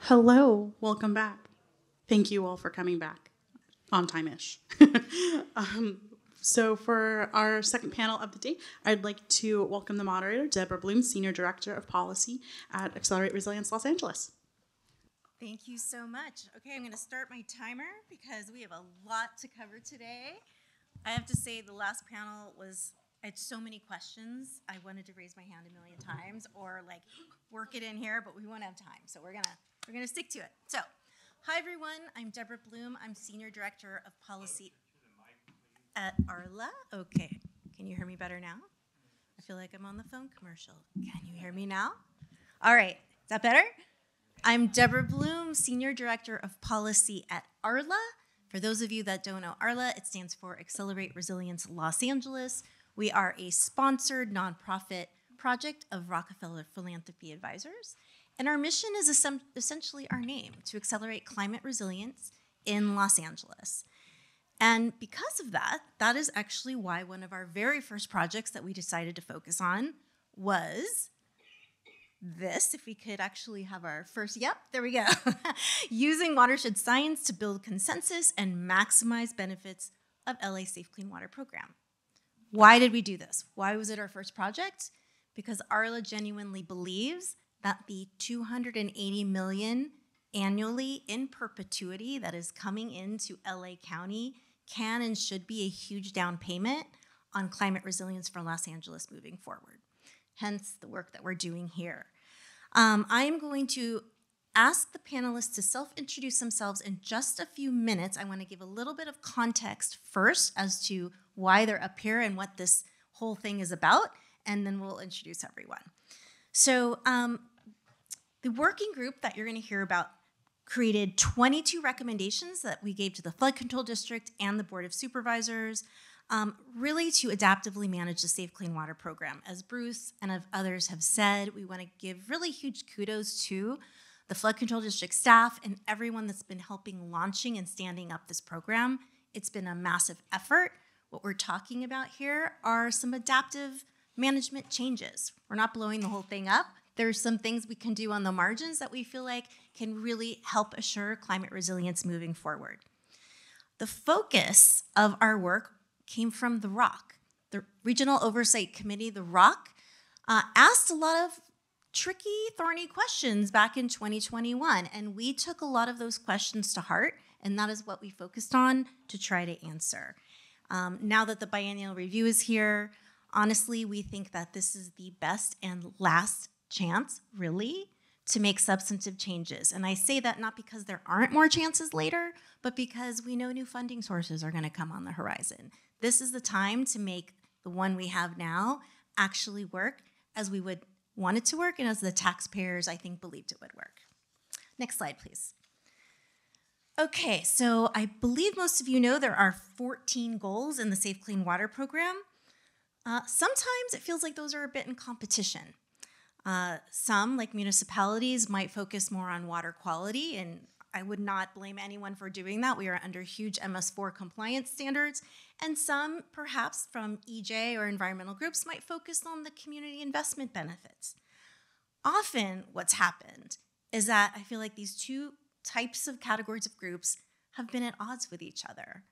Hello, welcome back. Thank you all for coming back on time-ish. So for our second panel of the day, I'd like to welcome the moderator, Deborah Bloom, Senior Director of Policy at Accelerate Resilience Los Angeles. Thank you so much. Okay, I'm going to start my timer because we have a lot to cover today. I have to say the last panel I had so many questions. I wanted to raise my hand a million times or like work it in here, but we won't have time. So we're gonna stick to it. So, hi everyone, I'm Deborah Bloom. I'm Senior Director of Policy at ARLA. Okay, can you hear me better now? I feel like I'm on the phone commercial. Can you hear me now? All right, is that better? I'm Deborah Bloom, Senior Director of Policy at ARLA. For those of you that don't know ARLA, it stands for Accelerate Resilience Los Angeles. We are a sponsored nonprofit project of Rockefeller Philanthropy Advisors. And our mission is essentially our name, to accelerate climate resilience in Los Angeles. And because of that, that is actually why one of our very first projects that we decided to focus on was this. If we could actually have our first, yep, there we go. Using watershed science to build consensus and maximize benefits of LA's Safe Clean Water program. Why did we do this? Why was it our first project? Because ARLA genuinely believes that the $280 million annually in perpetuity that is coming into LA County can and should be a huge down payment on climate resilience for Los Angeles moving forward. Hence the work that we're doing here. I'm going to ask the panelists to self-introduce themselves in just a few minutes. I want to give a little bit of context first as to why they're up here and what this whole thing is about, and then we'll introduce everyone. So the working group that you're going to hear about created 22 recommendations that we gave to the Flood Control District and the Board of Supervisors, really to adaptively manage the Safe Clean Water program. As Bruce and others have said, we want to give really huge kudos to the Flood Control District staff and everyone that's been helping launching and standing up this program. It's been a massive effort. What we're talking about here are some adaptive management changes. We're not blowing the whole thing up. There's some things we can do on the margins that we feel like can really help assure climate resilience moving forward. The focus of our work came from the ROC. The Regional Oversight Committee, the ROC, asked a lot of tricky, thorny questions back in 2021, and we took a lot of those questions to heart, and that is what we focused on to try to answer. Now that the biennial review is here, honestly, we think that this is the best and last chance, really, to make substantive changes. And I say that not because there aren't more chances later, but because we know new funding sources are going to come on the horizon. This is the time to make the one we have now actually work as we would want it to work and as the taxpayers, I think, believed it would work. Next slide, please. Okay, so I believe most of you know there are 14 goals in the Safe Clean Water program. Sometimes it feels like those are a bit in competition. Some, like municipalities, might focus more on water quality, and I would not blame anyone for doing that. We are under huge MS4 compliance standards, and some, perhaps from EJ or environmental groups, might focus on the community investment benefits. Often what's happened is that I feel like these two types of categories of groups have been at odds with each other.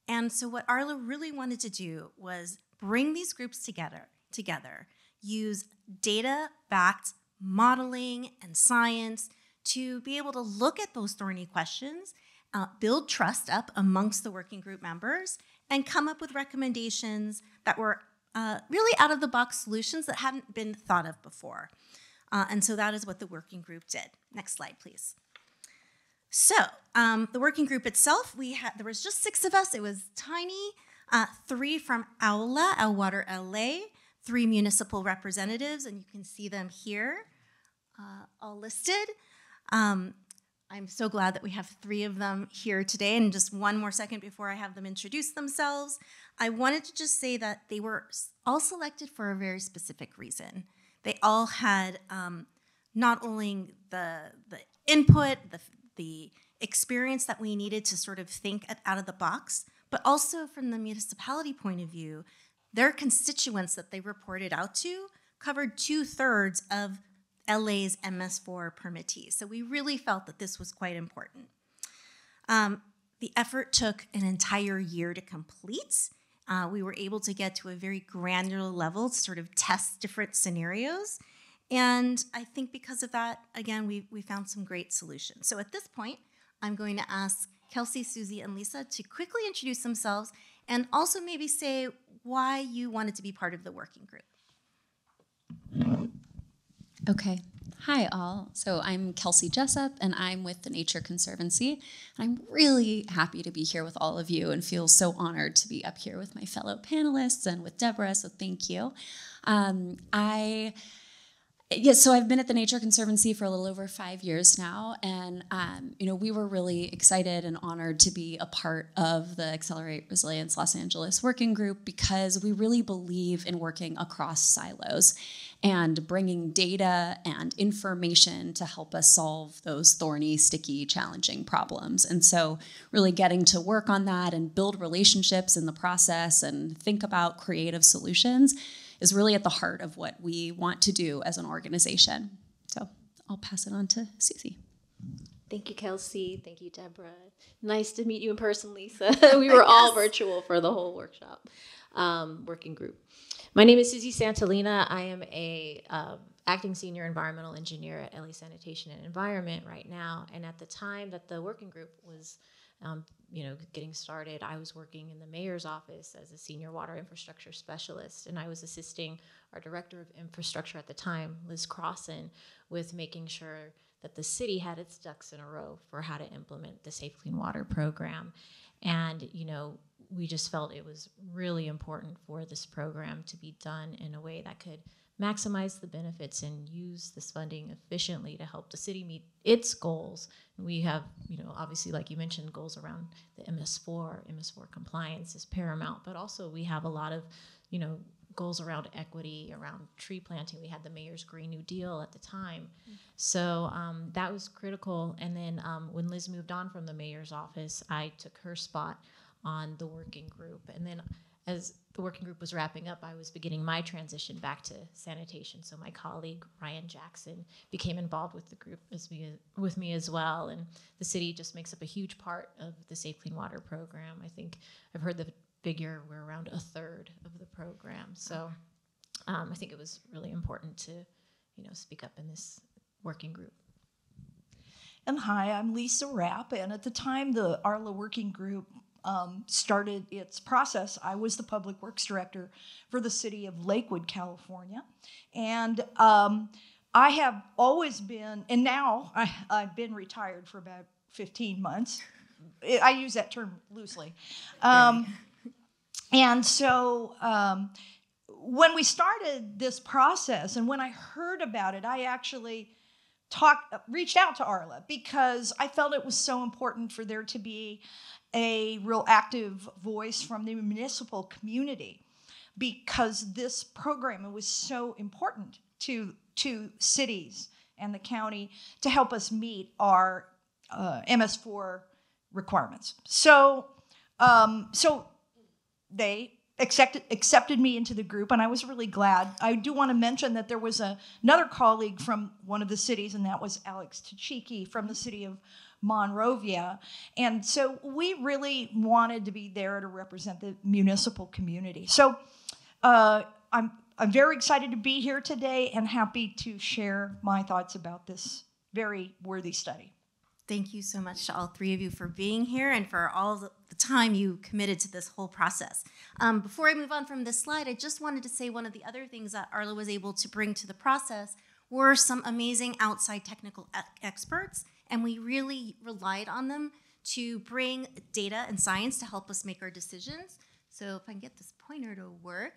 And so what ARLA really wanted to do was bring these groups together, use data-backed modeling and science to be able to look at those thorny questions, build trust up amongst the working group members, and come up with recommendations that were really out-of-the-box solutions that hadn't been thought of before. And so that is what the working group did. Next slide, please. So the working group itself, there was just 6 of us. It was tiny, 3 from ARLA, Al Water LA, 3 municipal representatives, and you can see them here, all listed. I'm so glad that we have 3 of them here today. And just one more second before I have them introduce themselves, I wanted to just say that they were all selected for a very specific reason. They all had not only the input, the experience that we needed to sort of think out of the box, but also from the municipality point of view, their constituents that they reported out to covered 2/3 of LA's MS4 permittees. So we really felt that this was quite important. The effort took an entire year to complete. We were able to get to a very granular level to sort of test different scenarios. And I think because of that, again, we found some great solutions. So at this point, I'm going to ask Kelsey, Susie, and Lisa to quickly introduce themselves and also maybe say why you wanted to be part of the working group. Okay. Hi, all. So I'm Kelsey Jessup, and I'm with the Nature Conservancy. I'm really happy to be here with all of you and feel so honored to be up here with my fellow panelists and with Deborah, so thank you. So I've been at the Nature Conservancy for a little over 5 years now, and we were really excited and honored to be a part of the Accelerate Resilience Los Angeles Working Group because we really believe in working across silos and bringing data and information to help us solve those thorny, sticky, challenging problems. And so really getting to work on that and build relationships in the process and think about creative solutions is really at the heart of what we want to do as an organization. So I'll pass it on to Susie. Thank you, Kelsey. Thank you, Deborah. Nice to meet you in person, Lisa. We were all virtual for the whole workshop, working group. My name is Susie Santolina. I am a acting senior environmental engineer at LA Sanitation and Environment right now. And at the time that the working group was getting started, I was working in the mayor's office as a senior water infrastructure specialist, and I was assisting our director of infrastructure at the time, Liz Crossan, with making sure that the city had its ducks in a row for how to implement the Safe Clean Water program. And, we just felt it was really important for this program to be done in a way that could maximize the benefits and use this funding efficiently to help the city meet its goals. And we have, obviously, like you mentioned, goals around the MS4. MS4 compliance is paramount, but also we have a lot of, goals around equity, around tree planting. We had the Mayor's Green New Deal at the time. Mm-hmm. So that was critical. And then when Liz moved on from the mayor's office, I took her spot on the working group. And then as the working group was wrapping up, I was beginning my transition back to sanitation. So my colleague, Ryan Jackson, became involved with the group with me as well. And the city just makes up a huge part of the Safe Clean Water program. I think I've heard the figure, we're around a third of the program. So I think it was really important to, speak up in this working group. And hi, I'm Lisa Rapp. And at the time the ARLA Working Group started its process, I was the public works director for the city of Lakewood, California. And I have always been, and now I've been retired for about 15 months. I use that term loosely. And so when we started this process and when I heard about it, I actually reached out to ARLA because I felt it was so important for there to be a real active voice from the municipal community because this program was so important to cities and the county to help us meet our MS4 requirements. So they accepted me into the group, and I was really glad. I do want to mention that there was another colleague from one of the cities, and that was Alex Tachiki from the city of Monrovia. And so we really wanted to be there to represent the municipal community. So I'm very excited to be here today and happy to share my thoughts about this very worthy study. Thank you so much to all three of you for being here and for all the time you committed to this whole process. Before I move on from this slide, I just wanted to say one of the other things that ARLA was able to bring to the process were some amazing outside technical experts, and we really relied on them to bring data and science to help us make our decisions. So if I can get this pointer to work.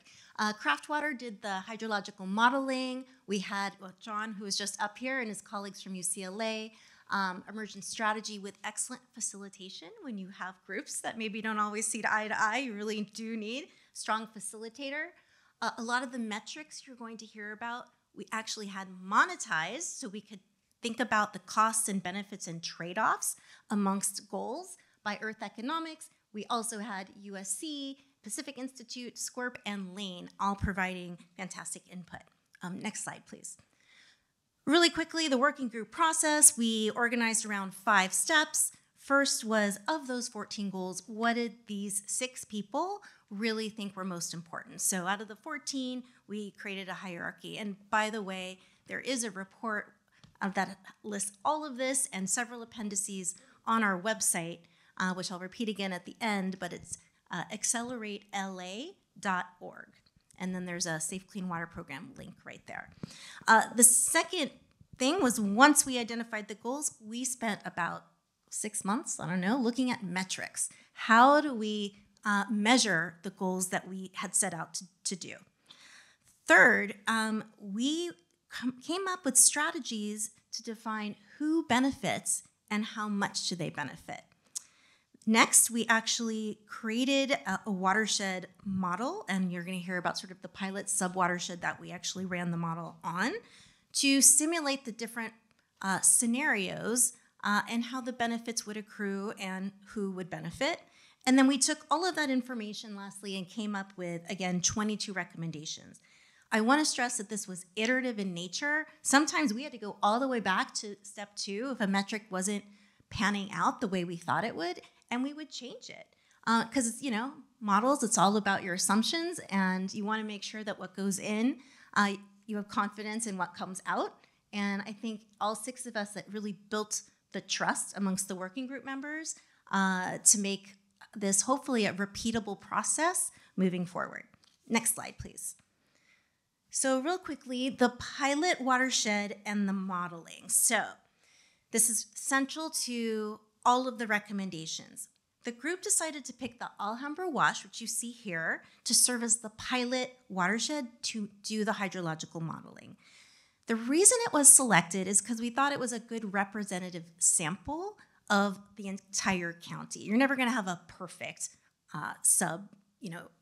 Craftwater did the hydrological modeling. We had John, who was just up here, and his colleagues from UCLA. Emergent strategy with excellent facilitation. When you have groups that maybe don't always see eye to eye, you really do need strong facilitator. A lot of the metrics you're going to hear about, we actually had monetized so we could think about the costs and benefits and trade-offs amongst goals by Earth Economics. We also had USC, Pacific Institute, SCWP, and Lane all providing fantastic input. Next slide, please. Really quickly, the working group process, we organized around 5 steps. First was, of those 14 goals, what did these 6 people really think were most important? So out of the 14, we created a hierarchy. And by the way, there is a report that lists all of this and several appendices on our website, which I'll repeat again at the end, but it's acceleratelA.org. And then there's a Safe Clean Water Program link right there. The second thing was, once we identified the goals, we spent about 6 months, I don't know, looking at metrics. How do we measure the goals that we had set out to do? Third, we came up with strategies to define who benefits and how much do they benefit. Next, we actually created a watershed model, and you're going to hear about sort of the pilot sub-watershed that we actually ran the model on to simulate the different scenarios and how the benefits would accrue and who would benefit. And then we took all of that information, lastly, and came up with, again, 22 recommendations. I want to stress that this was iterative in nature. Sometimes we had to go all the way back to step 2 if a metric wasn't panning out the way we thought it would, and we would change it. Because, models, it's all about your assumptions, and you want to make sure that what goes in, you have confidence in what comes out. And I think all 6 of us that really built the trust amongst the working group members to make this hopefully a repeatable process moving forward. Next slide, please. So real quickly, the pilot watershed and the modeling. So this is central to all of the recommendations. The group decided to pick the Alhambra Wash, which you see here, to serve as the pilot watershed to do the hydrological modeling. The reason it was selected is because we thought it was a good representative sample of the entire county. You're never going to have a perfect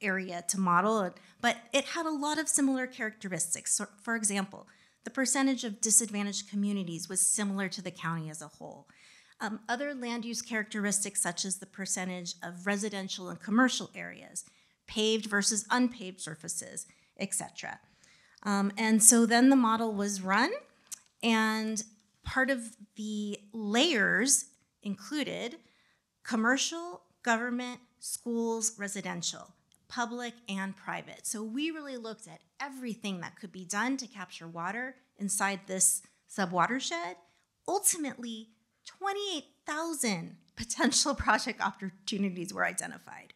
area to model, but it had a lot of similar characteristics. So, for example, the percentage of disadvantaged communities was similar to the county as a whole. Other land use characteristics, such as the percentage of residential and commercial areas, paved versus unpaved surfaces, etc. And so then the model was run, and part of the layers included commercial, government, schools, residential, public, and private. So we really looked at everything that could be done to capture water inside this sub-watershed. Ultimately, 28,000 potential project opportunities were identified.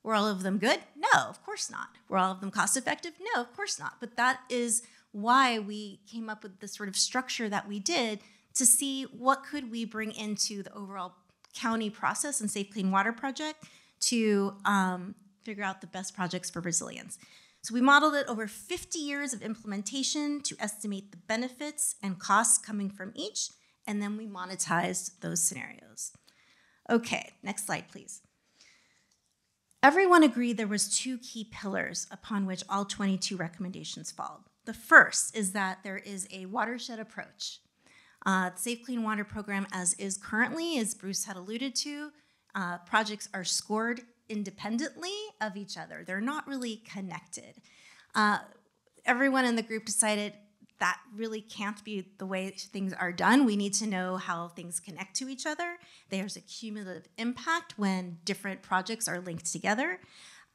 Were all of them good? No, of course not. Were all of them cost effective? No, of course not. But that is why we came up with the sort of structure that we did to see what could we bring into the overall county process and Safe Clean Water Project to figure out the best projects for resilience. So we modeled it over 50 years of implementation to estimate the benefits and costs coming from each, and then we monetized those scenarios. Okay, next slide, please. Everyone agreed there was 2 key pillars upon which all 22 recommendations followed. The first is that there is a watershed approach. The Safe Clean Water Program, as is currently, as Bruce had alluded to, projects are scored independently of each other. They're not really connected. Everyone in the group decided that really can't be the way things are done. We need to know how things connect to each other. There's a cumulative impact when different projects are linked together.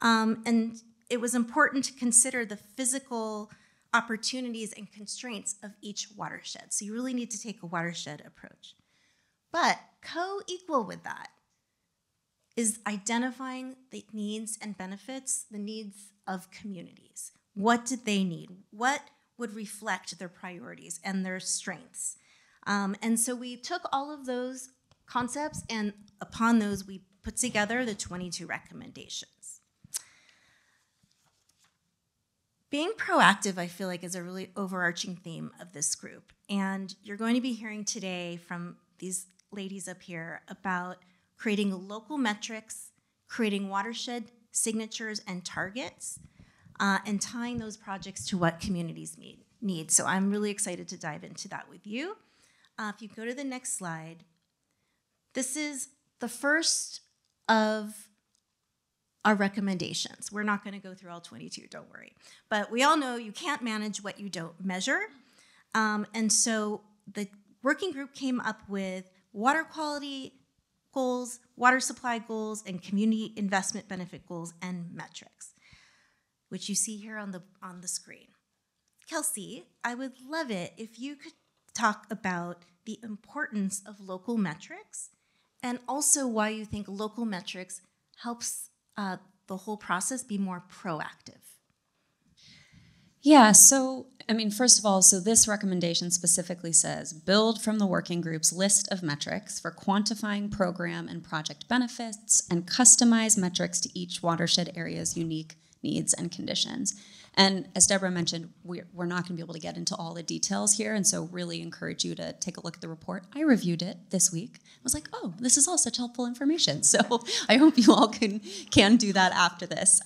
And it was important to consider the physical opportunities and constraints of each watershed. So you really need to take a watershed approach. But co-equal with that is identifying the needs and benefits, the needs of communities. What did they need? What would reflect their priorities and their strengths? And so we took all of those concepts, and upon those, we put together the 22 recommendations. Being proactive, I feel like, is a really overarching theme of this group. And you're going to be hearing today from these ladies up here about creating local metrics, creating watershed signatures and targets, and tying those projects to what communities need. So I'm really excited to dive into that with you. If you go to the next slide, this is the first of our recommendations. We're not going to go through all 22, don't worry. But we all know you can't manage what you don't measure. And so the working group came up with water quality goals, water supply goals, and community investment benefit goals and metrics, which you see here on the screen. Kelsey, I would love it if you could talk about the importance of local metrics and also why you think local metrics helps the whole process be more proactive. Yeah, so, I mean, first of all, so this recommendation specifically says, build from the working group's list of metrics for quantifying program and project benefits and customize metrics to each watershed area's unique needs and conditions. And as Deborah mentioned, we're not going to be able to get into all the details here, and so really encourage you to take a look at the report. I reviewed it this week. I was like, oh, this is all such helpful information. So I hope you all can do that after this.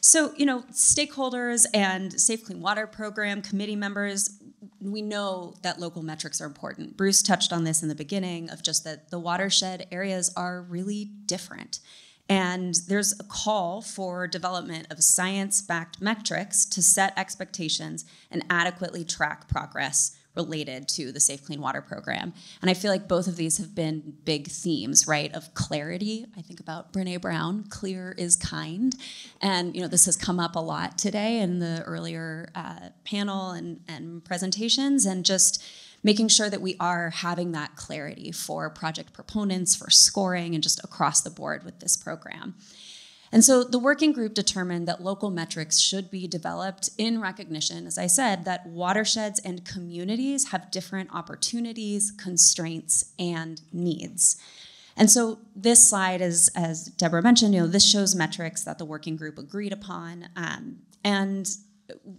So, you know, stakeholders and Safe Clean Water Program committee members, we know that local metrics are important. Bruce touched on this in the beginning of just that the watershed areas are really different. And there's a call for development of science-backed metrics to set expectations and adequately track progress related to the Safe Clean Water Program. And I feel like both of these have been big themes, right, of clarity. I think about Brené Brown, clear is kind. And, you know, this has come up a lot today in the earlier panel and presentations, and just making sure that we are having that clarity for project proponents, for scoring, and just across the board with this program. And so the working group determined that local metrics should be developed in recognition, as I said, that watersheds and communities have different opportunities, constraints, and needs. And so this slide, as Deborah mentioned, you know, this shows metrics that the working group agreed upon, and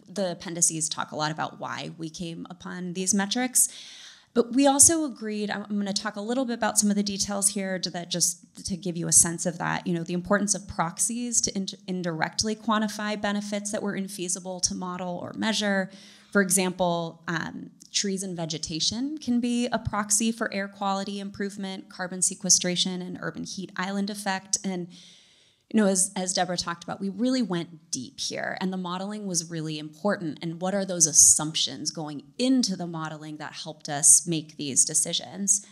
the appendices talk a lot about why we came upon these metrics. But we also agreed, I'm going to talk a little bit about some of the details here just to give you a sense of that, you know, the importance of proxies to indirectly quantify benefits that were infeasible to model or measure. For example, trees and vegetation can be a proxy for air quality improvement, carbon sequestration, and urban heat island effect. And you know, as Deborah talked about, we really went deep here, and the modeling was really important. And what are those assumptions going into the modeling that helped us make these decisions?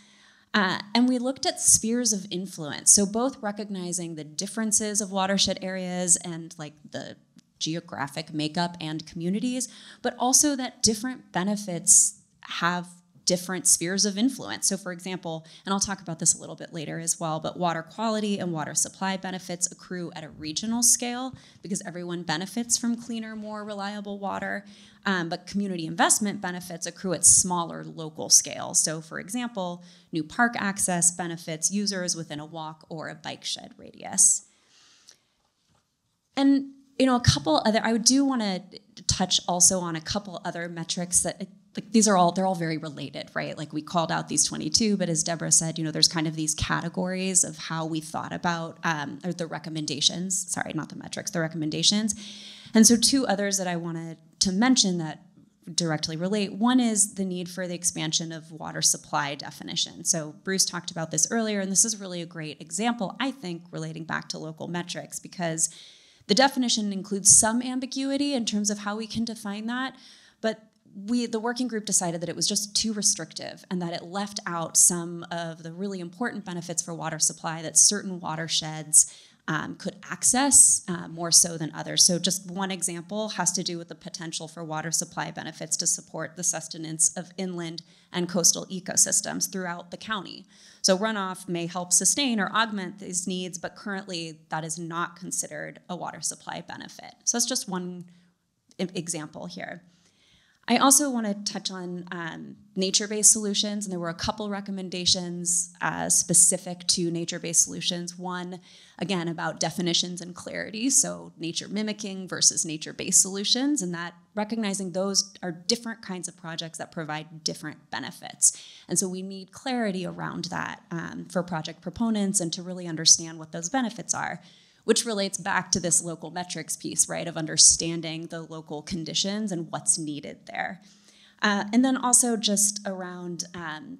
And we looked at spheres of influence, so both recognizing the differences of watershed areas and like the geographic makeup and communities, but also that different benefits have different spheres of influence. So for example, and I'll talk about this a little bit later as well, but water quality and water supply benefits accrue at a regional scale because everyone benefits from cleaner, more reliable water. But community investment benefits accrue at smaller local scale. So for example, new park access benefits users within a walk or a bike shed radius. And you know, I do want to touch also on a couple other metrics that like they're all very related, right? Like we called out these 22, but as Deborah said, you know, there's kind of these categories of how we thought about or the recommendations, sorry, not the metrics, the recommendations. And so two others that I wanted to mention that directly relate. One is the need for the expansion of water supply definition. So Bruce talked about this earlier, and this is really a great example, I think, relating back to local metrics, because the definition includes some ambiguity in terms of how we can define that, but the working group decided that it was just too restrictive and that it left out some of the really important benefits for water supply that certain watersheds could access more so than others. So just one example has to do with the potential for water supply benefits to support the sustenance of inland and coastal ecosystems throughout the county. So runoff may help sustain or augment these needs, but currently that is not considered a water supply benefit. So that's just one example here. I also want to touch on nature-based solutions, and there were a couple recommendations specific to nature-based solutions. One, again, about definitions and clarity, so nature mimicking versus nature-based solutions, and that recognizing those are different kinds of projects that provide different benefits. And so we need clarity around that for project proponents and to really understand what those benefits are, which relates back to this local metrics piece, right, of understanding the local conditions and what's needed there. And then also just around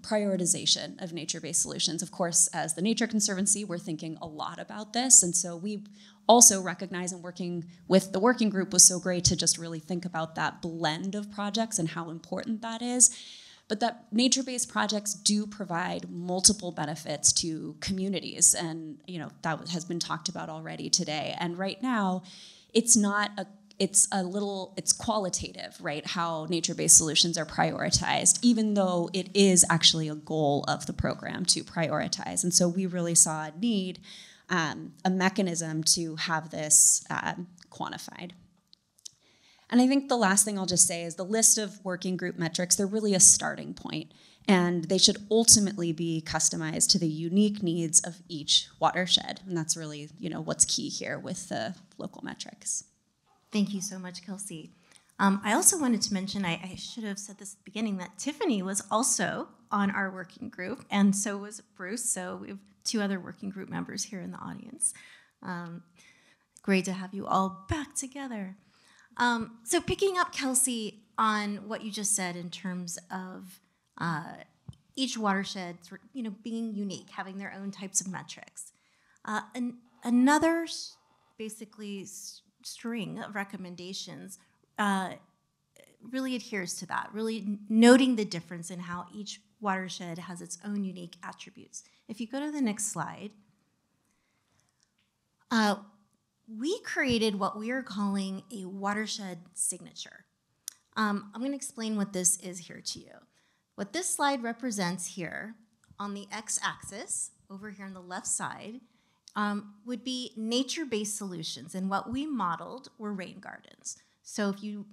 prioritization of nature-based solutions. Of course, as the Nature Conservancy, we're thinking a lot about this, and so we also recognize, and working with the working group was so great to just really think about that blend of projects and how important that is. But that nature-based projects do provide multiple benefits to communities, and that has been talked about already today. And right now, it's qualitative, right? How nature-based solutions are prioritized, even though it is actually a goal of the program to prioritize. And so we really saw a need, a mechanism to have this quantified. And I think the last thing I'll just say is the list of working group metrics, they're really a starting point, and they should ultimately be customized to the unique needs of each watershed. And that's really, what's key here with the local metrics. Thank you so much, Kelsey. I also wanted to mention, I should have said this at the beginning, that Tiffany was also on our working group, and so was Bruce, so we have 2 other working group members here in the audience. Great to have you all back together. So picking up, Kelsey, on what you just said in terms of each watershed being unique, having their own types of metrics. Another basically string of recommendations really adheres to that, really noting the difference in how each watershed has its own unique attributes. If you go to the next slide, we created what we are calling a watershed signature. I'm going to explain what this is here to you. What this slide represents here on the x-axis, over here on the left side, would be nature-based solutions. And what we modeled were rain gardens. So if you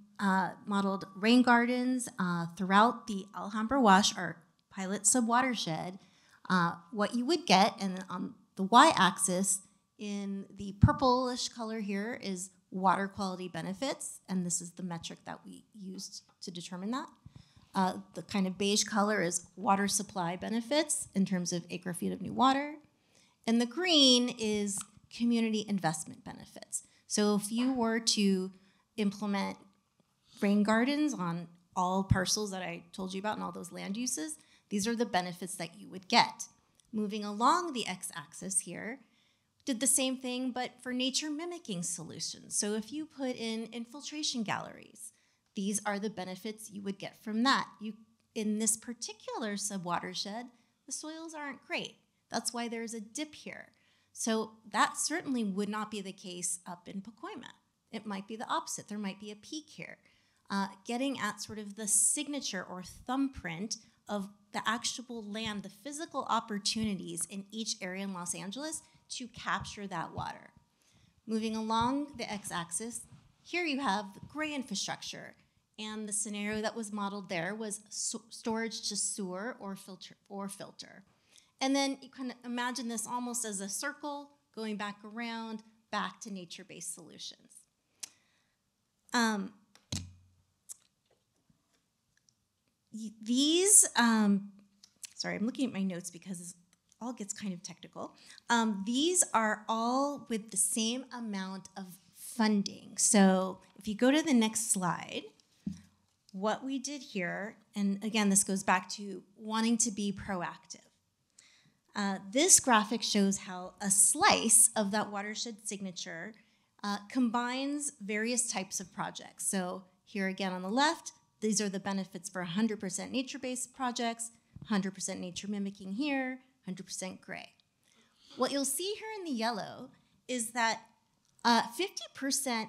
modeled rain gardens throughout the Alhambra Wash, our pilot subwatershed, what you would get, and on the y-axis, in the purplish color here is water quality benefits, and this is the metric that we used to determine that. The kind of beige color is water supply benefits in terms of acre feet of new water. And the green is community investment benefits. So if you were to implement rain gardens on all parcels that I told you about and all those land uses, these are the benefits that you would get. Moving along the x-axis here, did the same thing, but for nature mimicking solutions. So if you put in infiltration galleries, these are the benefits you would get from that. In this particular subwatershed, the soils aren't great. That's why there's a dip here. So that certainly would not be the case up in Pacoima. It might be the opposite. There might be a peak here. Getting at sort of the signature or thumbprint of the actual land, the physical opportunities in each area in Los Angeles to capture that water. Moving along the x-axis, here you have the gray infrastructure, and the scenario that was modeled there was storage to sewer or filter. And then you can imagine this almost as a circle going back around, back to nature-based solutions. Sorry, I'm looking at my notes because all gets kind of technical. These are all with the same amount of funding. So if you go to the next slide, what we did here, and again, this goes back to wanting to be proactive. This graphic shows how a slice of that watershed signature combines various types of projects. So here again on the left, these are the benefits for 100% nature-based projects, 100% nature mimicking here, 100% gray. What you'll see here in the yellow is that 50%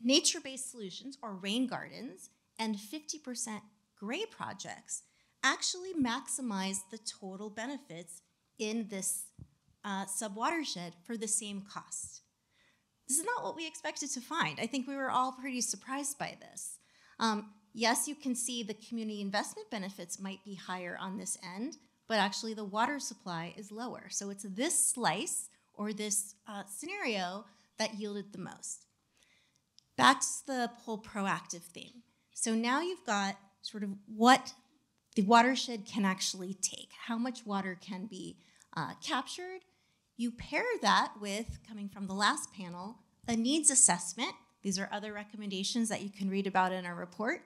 nature-based solutions or rain gardens and 50% gray projects actually maximize the total benefits in this subwatershed for the same cost. This is not what we expected to find. I think we were all pretty surprised by this. Yes, you can see the community investment benefits might be higher on this end, but actually the water supply is lower. So it's this slice or this scenario that yielded the most. Back to the whole proactive theme. So now you've got sort of what the watershed can actually take, how much water can be captured. You pair that with, coming from the last panel, a needs assessment. These are other recommendations that you can read about in our report,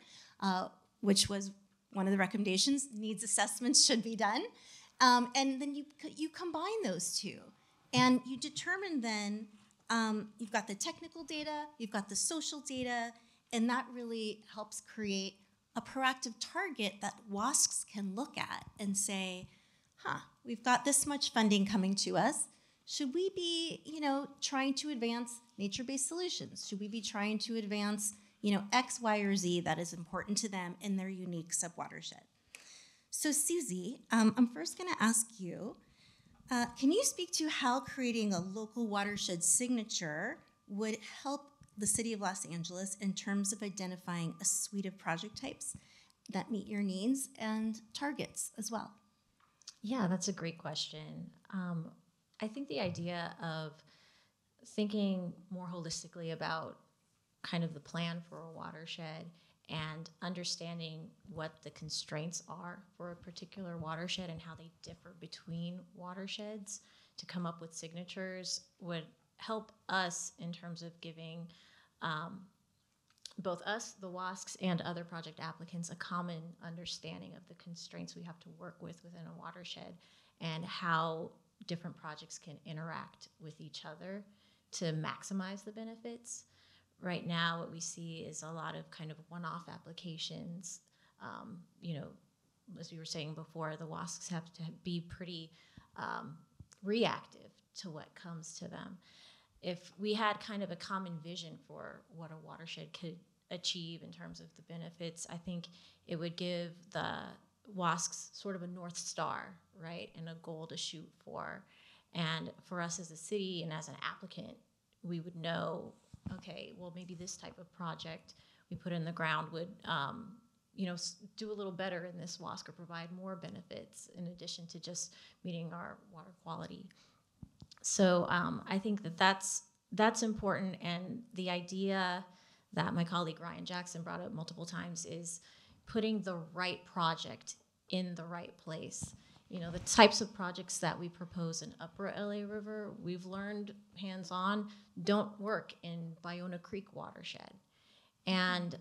which was one of the recommendations. Needs assessments should be done. And then you combine those two. And you determine then, you've got the technical data, you've got the social data, and that really helps create a proactive target that WASCs can look at and say, we've got this much funding coming to us. Should we be, trying to advance nature-based solutions? Should we be trying to advance, X, Y, or Z that is important to them in their unique sub-watershed? So Susie, I'm first gonna ask you, can you speak to how creating a local watershed signature would help the City of Los Angeles in terms of identifying a suite of project types that meet your needs and targets as well? Yeah, that's a great question. I think the idea of thinking more holistically about kind of the plan for a watershed and understanding what the constraints are for a particular watershed and how they differ between watersheds to come up with signatures would help us in terms of giving both us, the WASCs, and other project applicants a common understanding of the constraints we have to work with within a watershed and how different projects can interact with each other to maximize the benefits. Right now, what we see is a lot of kind of one-off applications. As we were saying before, the WASCs have to be pretty reactive to what comes to them. If we had kind of a common vision for what a watershed could achieve in terms of the benefits, I think it would give the WASCs sort of a North Star, right, and a goal to shoot for. And for us as a city and as an applicant, we would know, okay, well, maybe this type of project we put in the ground would, do a little better in this WASC or provide more benefits in addition to just meeting our water quality. So I think that's important, and the idea that my colleague Ryan Jackson brought up multiple times is putting the right project in the right place. The types of projects that we propose in Upper LA River, we've learned hands-on, don't work in Ballona Creek watershed. And,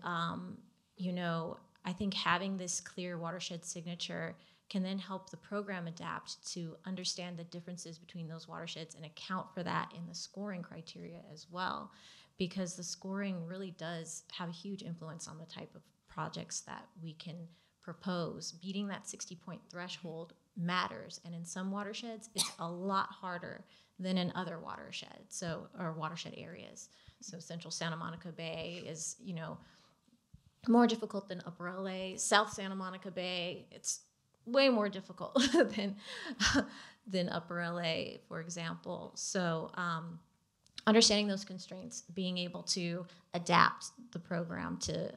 I think having this clear watershed signature can then help the program adapt to understand the differences between those watersheds and account for that in the scoring criteria as well, because the scoring really does have a huge influence on the type of projects that we can propose. Beating that 60-point threshold matters, and in some watersheds, it's a lot harder than in other watersheds, or watershed areas. So Central Santa Monica Bay is, more difficult than Upper LA. South Santa Monica Bay, it's way more difficult than Upper LA, for example. So understanding those constraints, being able to adapt the program to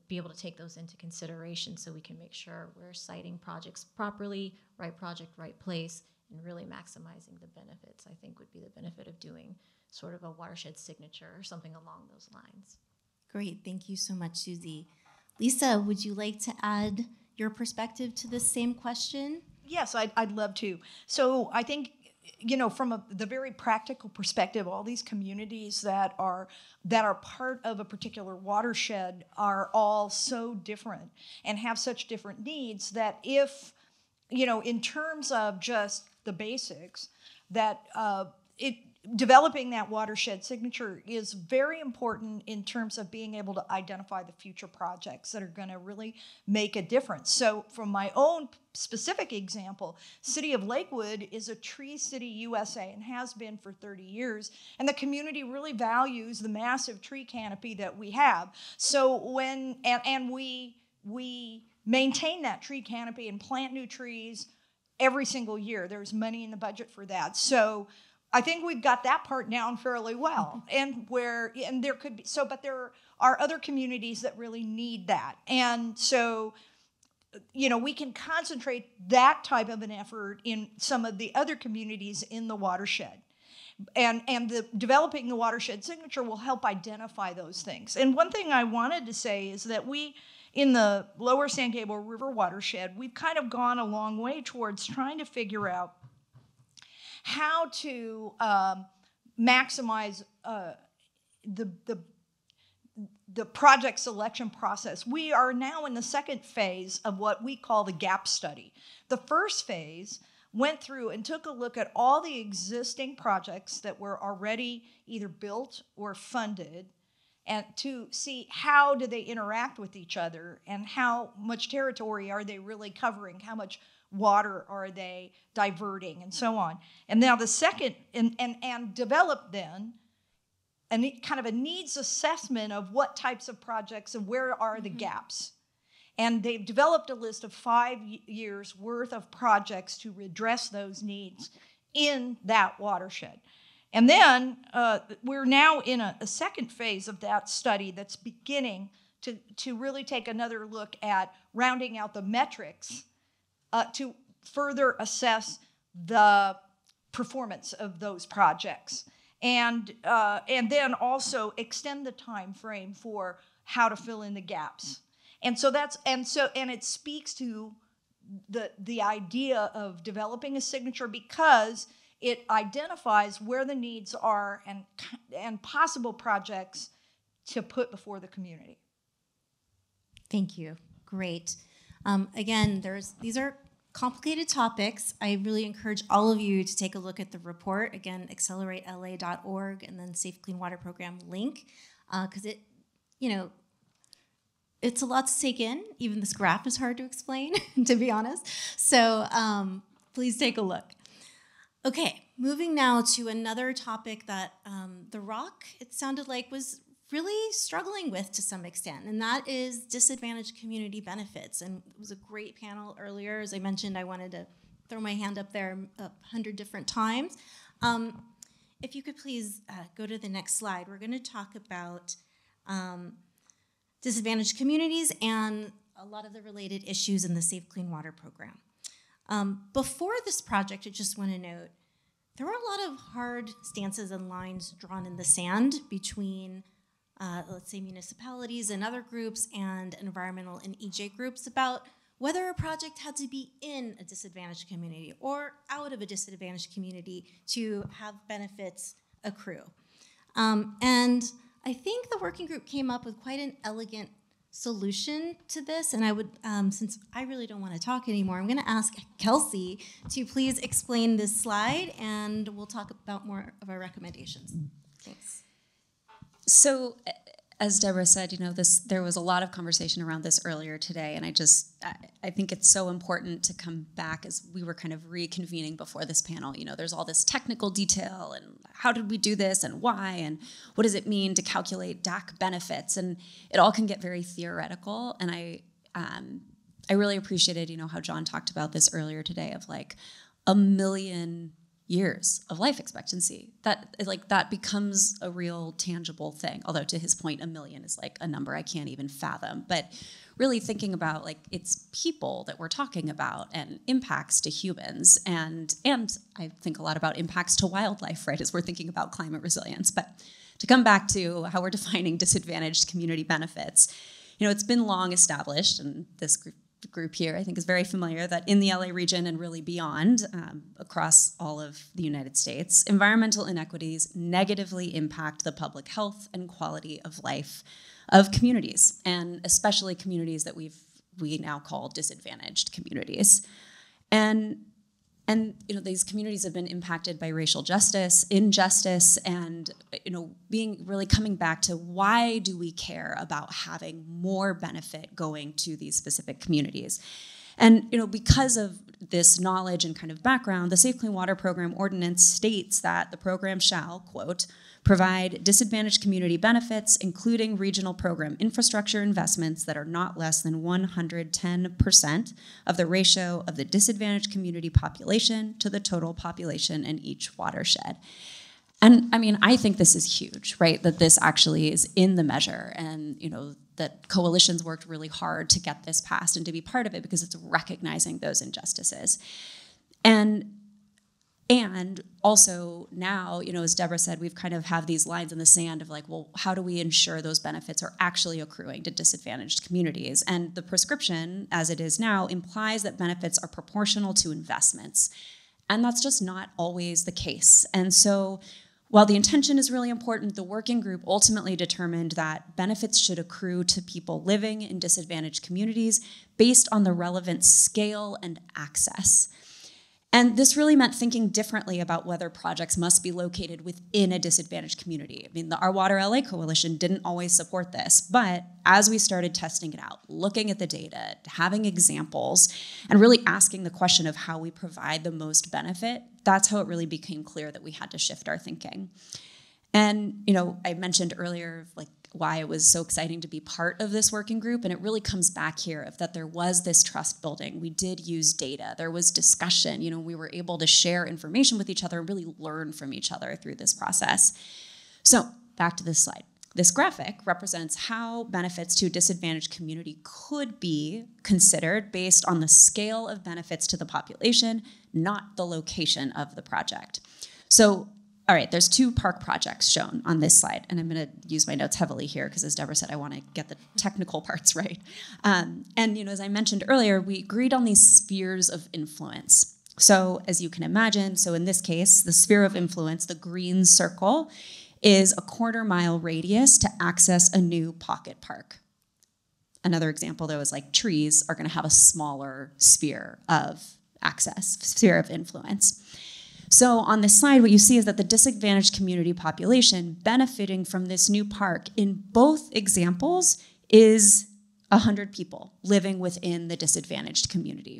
be able to take those into consideration so we can make sure we're citing projects properly, right project, right place, and really maximizing the benefits, I think would be the benefit of doing sort of a watershed signature or something along those lines. Great, thank you so much, Susie. Lisa, would you like to add your perspective to this same question? Yes, I'd love to. So I think, from the very practical perspective, all these communities that are part of a particular watershed are all so different and have such different needs that if, in terms of just the basics, that developing that watershed signature is very important in terms of being able to identify the future projects that are going to really make a difference. So from my own specific example, City of Lakewood is a Tree City USA and has been for 30 years, and the community really values the massive tree canopy that we have. So we maintain that tree canopy and plant new trees every single year. There's money in the budget for that. So I think we've got that part down fairly well, and there could be but there are other communities that really need that, and so we can concentrate that type of an effort in some of the other communities in the watershed, and developing the watershed signature will help identify those things. And one thing I wanted to say is that we, in the Lower San Gabriel River watershed, we've kind of gone a long way towards trying to figure out how to maximize the project selection process. We are now in the second phase of what we call the gap study. The first phase went through and took a look at all the existing projects that were already either built or funded, and to see how do they interact with each other and how much territory are they really covering, how much water are they diverting, and so on. And now the second, and develop then kind of a needs assessment of what types of projects and where are the gaps. And they've developed a list of 5 years worth of projects to address those needs in that watershed. And then we're now in a second phase of that study that's beginning to really take another look at rounding out the metrics to further assess the performance of those projects. And then also extend the time frame for how to fill in the gaps. And it speaks to the idea of developing a signature because it identifies where the needs are and possible projects to put before the community. Thank you. Great. Again, these are complicated topics. I really encourage all of you to take a look at the report. Again, accelerate.la.org and then Safe Clean Water Program link, because it's a lot to take in. Even this graph is hard to explain, to be honest. So please take a look. Okay, moving now to another topic that The Rock, it sounded like, was really struggling with to some extent, and that is disadvantaged community benefits. And it was a great panel earlier. As I mentioned, I wanted to throw my hand up there 100 different times. If you could please go to the next slide. We're going to talk about disadvantaged communities and a lot of the related issues in the Safe Clean Water Program. Before this project, I just want to note, there were a lot of hard stances and lines drawn in the sand between let's say municipalities and other groups and environmental and EJ groups about whether a project had to be in a disadvantaged community or out of a disadvantaged community to have benefits accrue. And I think the working group came up with quite an elegant solution to this, and I would, since I really don't want to talk anymore, I'm going to ask Kelsey to please explain this slide, and we'll talk about more of our recommendations. Thanks. So, as Deborah said, there was a lot of conversation around this earlier today, and I think it's so important to come back as we were kind of reconvening before this panel. There's all this technical detail, and how did we do this, and why, and what does it mean to calculate DAC benefits, and it all can get very theoretical. And I really appreciated, how John talked about this earlier today of like 1 million years of life expectancy. That becomes a real tangible thing. Although to his point, 1 million is like a number I can't even fathom. But really thinking about it's people that we're talking about and impacts to humans and I think a lot about impacts to wildlife, right, as we're thinking about climate resilience. But to come back to how we're defining disadvantaged community benefits, it's been long established, and this group here, I think, is very familiar that in the LA region and really beyond, across all of the United States, environmental inequities negatively impact the public health and quality of life of communities, and especially communities that we now call disadvantaged communities. And these communities have been impacted by racial justice, injustice, and coming back to why do we care about having more benefit going to these specific communities. And because of this knowledge and kind of background, the Safe Clean Water Program ordinance states that the program shall, quote, provide disadvantaged community benefits, including regional program infrastructure investments that are not less than 110% of the ratio of the disadvantaged community population to the total population in each watershed. And I think this is huge, right? That this actually is in the measure, and that coalitions worked really hard to get this passed and to be part of it because it's recognizing those injustices. And also now, as Deborah said, we've kind of have these lines in the sand of well, how do we ensure those benefits are actually accruing to disadvantaged communities? And the prescription, as it is now, implies that benefits are proportional to investments. And that's just not always the case. And so while the intention is really important, the working group ultimately determined that benefits should accrue to people living in disadvantaged communities based on the relevant scale and access. And this really meant thinking differently about whether projects must be located within a disadvantaged community. I mean, Our Water LA Coalition didn't always support this, but as we started testing it out, looking at the data, having examples, and really asking the question of how we provide the most benefit, that's how it really became clear that we had to shift our thinking. And, I mentioned earlier, why it was so exciting to be part of this working group, and it really comes back here of that there was this trust building. We did use data. There was discussion. We were able to share information with each other and really learn from each other through this process. So back to this slide. This graphic represents how benefits to a disadvantaged community could be considered based on the scale of benefits to the population, not the location of the project. So all right, there's 2 park projects shown on this slide, and I'm going to use my notes heavily here because, as Deborah said, I want to get the technical parts right. And as I mentioned earlier, we agreed on these spheres of influence. So as you can imagine, so in this case, the sphere of influence, the green circle, is a 1/4-mile radius to access a new pocket park. Another example, though, is trees are going to have a smaller sphere of access, sphere of influence. So on this slide, what you see is that the disadvantaged community population benefiting from this new park in both examples is 100 people living within the disadvantaged community.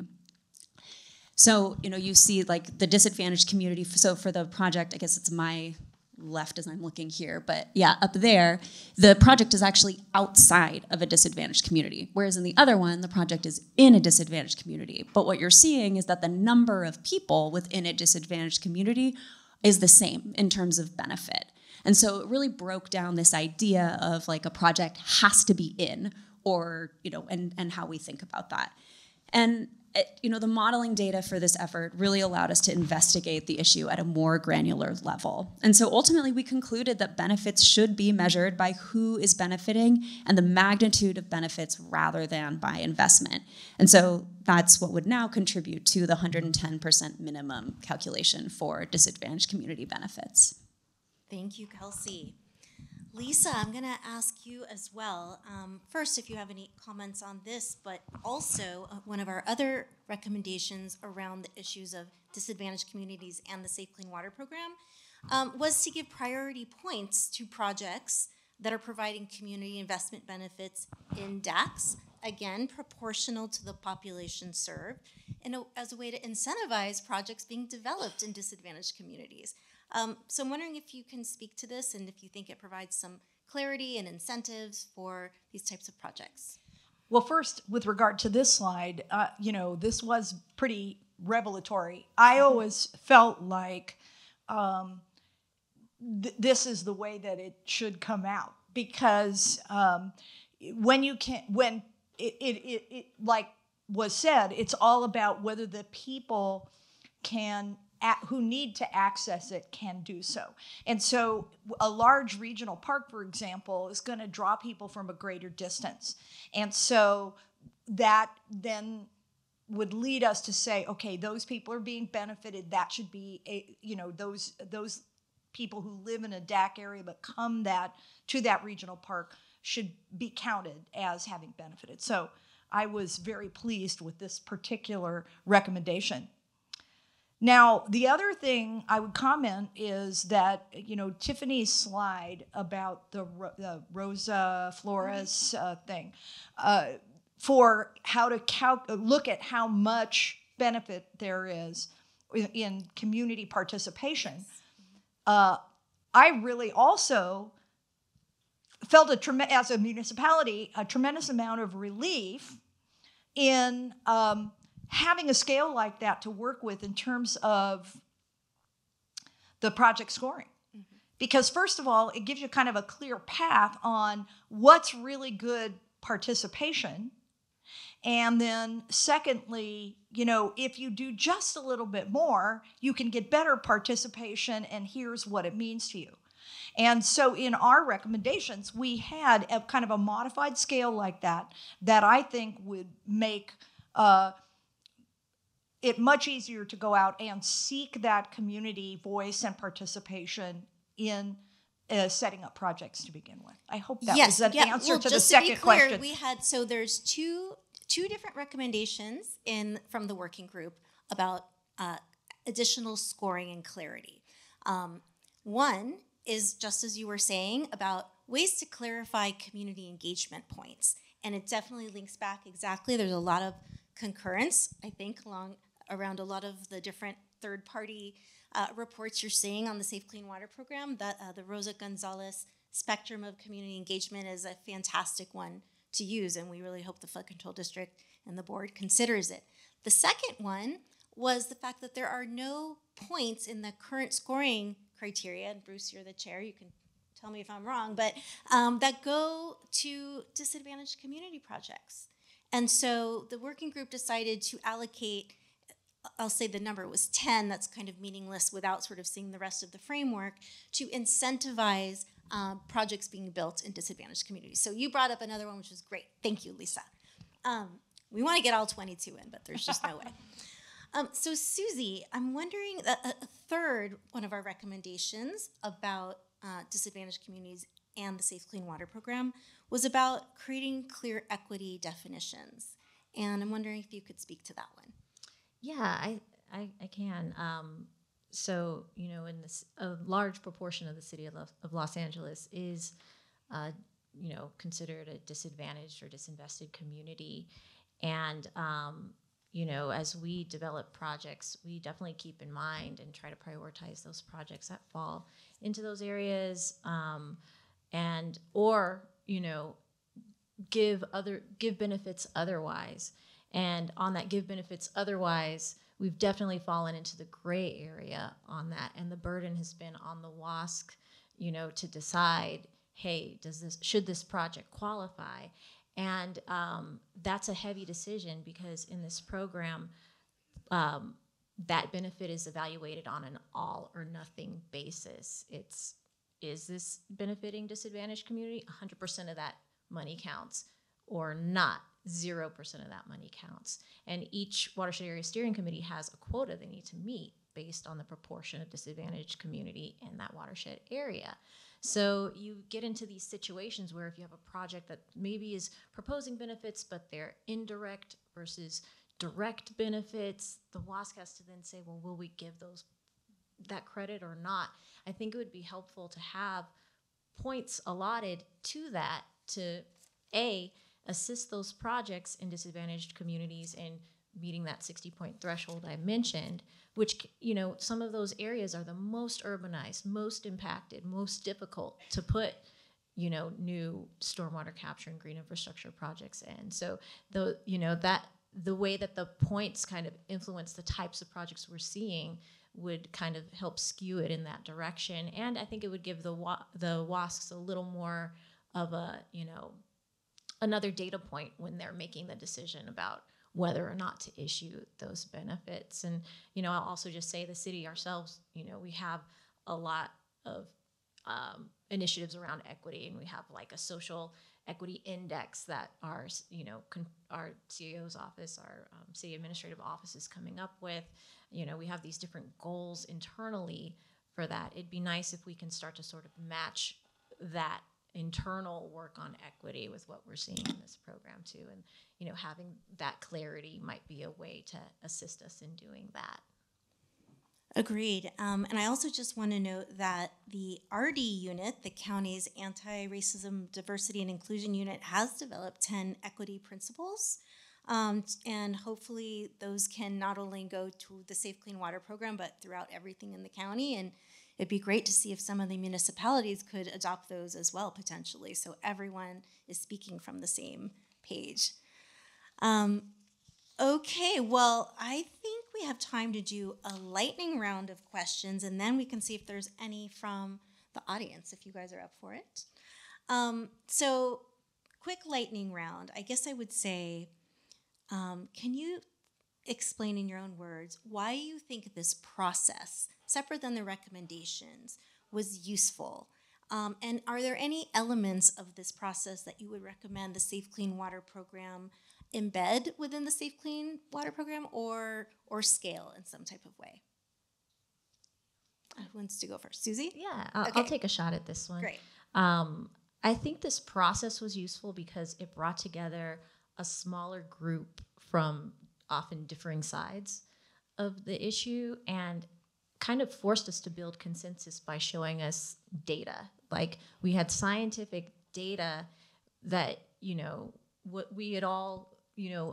So, you see the disadvantaged community. So for the project, I guess it's my left as I'm looking here, but yeah, up there, the project is actually outside of a disadvantaged community, whereas in the other one, the project is in a disadvantaged community. But what you're seeing is that the number of people within a disadvantaged community is the same in terms of benefit. And so it really broke down this idea of a project has to be in, or, and how we think about that. And the modeling data for this effort really allowed us to investigate the issue at a more granular level. And so ultimately we concluded that benefits should be measured by who is benefiting and the magnitude of benefits rather than by investment. And so that's what would now contribute to the 110% minimum calculation for disadvantaged community benefits. Thank you, Kelsey. Lisa, I'm going to ask you as well. First, if you have any comments on this, but also one of our other recommendations around the issues of disadvantaged communities and the Safe Clean Water Program was to give priority points to projects that are providing community investment benefits in DACs, again, proportional to the population served, and as a way to incentivize projects being developed in disadvantaged communities. So I'm wondering if you can speak to this and if you think it provides some clarity and incentives for these types of projects. Well, first, with regard to this slide, this was pretty revelatory. I always felt like this is the way that it should come out, because when it like was said, it's all about whether the people who need to access it can do so. And so a large regional park, for example, is going to draw people from a greater distance. And so that then would lead us to say, okay, those people are being benefited. That should be, those people who live in a DAC area but come to that regional park should be counted as having benefited. So I was very pleased with this particular recommendation. Now, the other thing I would comment is that, Tiffany's slide about the Rosa Flores thing, for how to look at how much benefit there is in community participation, I really also felt as a municipality, a tremendous amount of relief in having a scale like that to work with in terms of the project scoring. Mm-hmm. Because first of all, it gives you kind of a clear path on what's really good participation. And then secondly, if you do just a little bit more, you can get better participation, and here's what it means to you. And so in our recommendations, we had a kind of a modified scale like that I think would make it much easier to go out and seek that community voice and participation in setting up projects to begin with. I hope that was an answer to the second question. We had, there's two different recommendations from the working group about additional scoring and clarity. One is, just as you were saying, about ways to clarify community engagement points. And it definitely links back exactly. There's a lot of concurrence, I think, around a lot of the different third-party reports you're seeing on the Safe Clean Water Program. That the Rosa Gonzalez spectrum of community engagement is a fantastic one to use, and we really hope the Flood Control District and the board considers it. The second one was the fact that there are no points in the current scoring criteria, and Bruce, you're the chair, you can tell me if I'm wrong, but that go to disadvantaged community projects. And so the working group decided to allocate, I'll say the number was 10, that's kind of meaningless without sort of seeing the rest of the framework, to incentivize projects being built in disadvantaged communities. So you brought up another one, which was great. Thank you, Lisa. We want to get all 22 in, but there's just no way. So Susie, I'm wondering, a third one of our recommendations about disadvantaged communities and the Safe Clean Water Program was about creating clear equity definitions. And I'm wondering if you could speak to that one. Yeah, I can. So, you know, in this, a large proportion of the city of Los Angeles is, you know, considered a disadvantaged or disinvested community. And, you know, as we develop projects, we definitely keep in mind and try to prioritize those projects that fall into those areas, and or, you know, give benefits otherwise. And on that give benefits otherwise, we've definitely fallen into the gray area on that. And the burden has been on the WASC, you know, to decide, hey, should this project qualify? And that's a heavy decision, because in this program, that benefit is evaluated on an all or nothing basis. Is this benefiting disadvantaged community? 100% of that money counts, or not. 0% of that money counts. And each watershed area steering committee has a quota they need to meet based on the proportion of disadvantaged community in that watershed area. So you get into these situations where if you have a project that maybe is proposing benefits, but they're indirect versus direct benefits, the WASC has to then say, well, will we give that credit or not? I think it would be helpful to have points allotted to that to assist those projects in disadvantaged communities in meeting that 60-point threshold I mentioned, which, you know, some of those areas are the most urbanized, most impacted, most difficult to put, you know, new stormwater capture and green infrastructure projects in. So the way that the points kind of influence the types of projects we're seeing would kind of help skew it in that direction. And I think it would give the WASCs a little more of a, you know, another data point when they're making the decision about whether or not to issue those benefits. And, you know, I'll also just say the city ourselves, you know, we have a lot of initiatives around equity, and we have like a social equity index that our, you know, our CEO's office, our city administrative office is coming up with. You know, we have these different goals internally for that. It'd be nice if we can start to sort of match that internal work on equity with what we're seeing in this program too. And, you know, having that clarity might be a way to assist us in doing that. Agreed. And I also just want to note that the RD unit, the county's Anti-Racism, Diversity, and Inclusion unit, has developed 10 equity principles. And hopefully those can not only go to the Safe Clean Water Program, but throughout everything in the county. And it'd be great to see if some of the municipalities could adopt those as well, potentially, so everyone is speaking from the same page. Okay, well, I think we have time to do a lightning round of questions, and then we can see if there's any from the audience, if you guys are up for it. So, quick lightning round. I guess I would say, can you explain in your own words why you think this process, separate than the recommendations, was useful? And are there any elements of this process that you would recommend the Safe Clean Water Program embed within the Safe Clean Water Program, or scale in some type of way? Who wants to go first? Susie? Yeah, Okay. I'll take a shot at this one. Great. I think this process was useful because it brought together a smaller group from often differing sides of the issue and kind of forced us to build consensus by showing us data. Like, we had scientific data that, what we had all,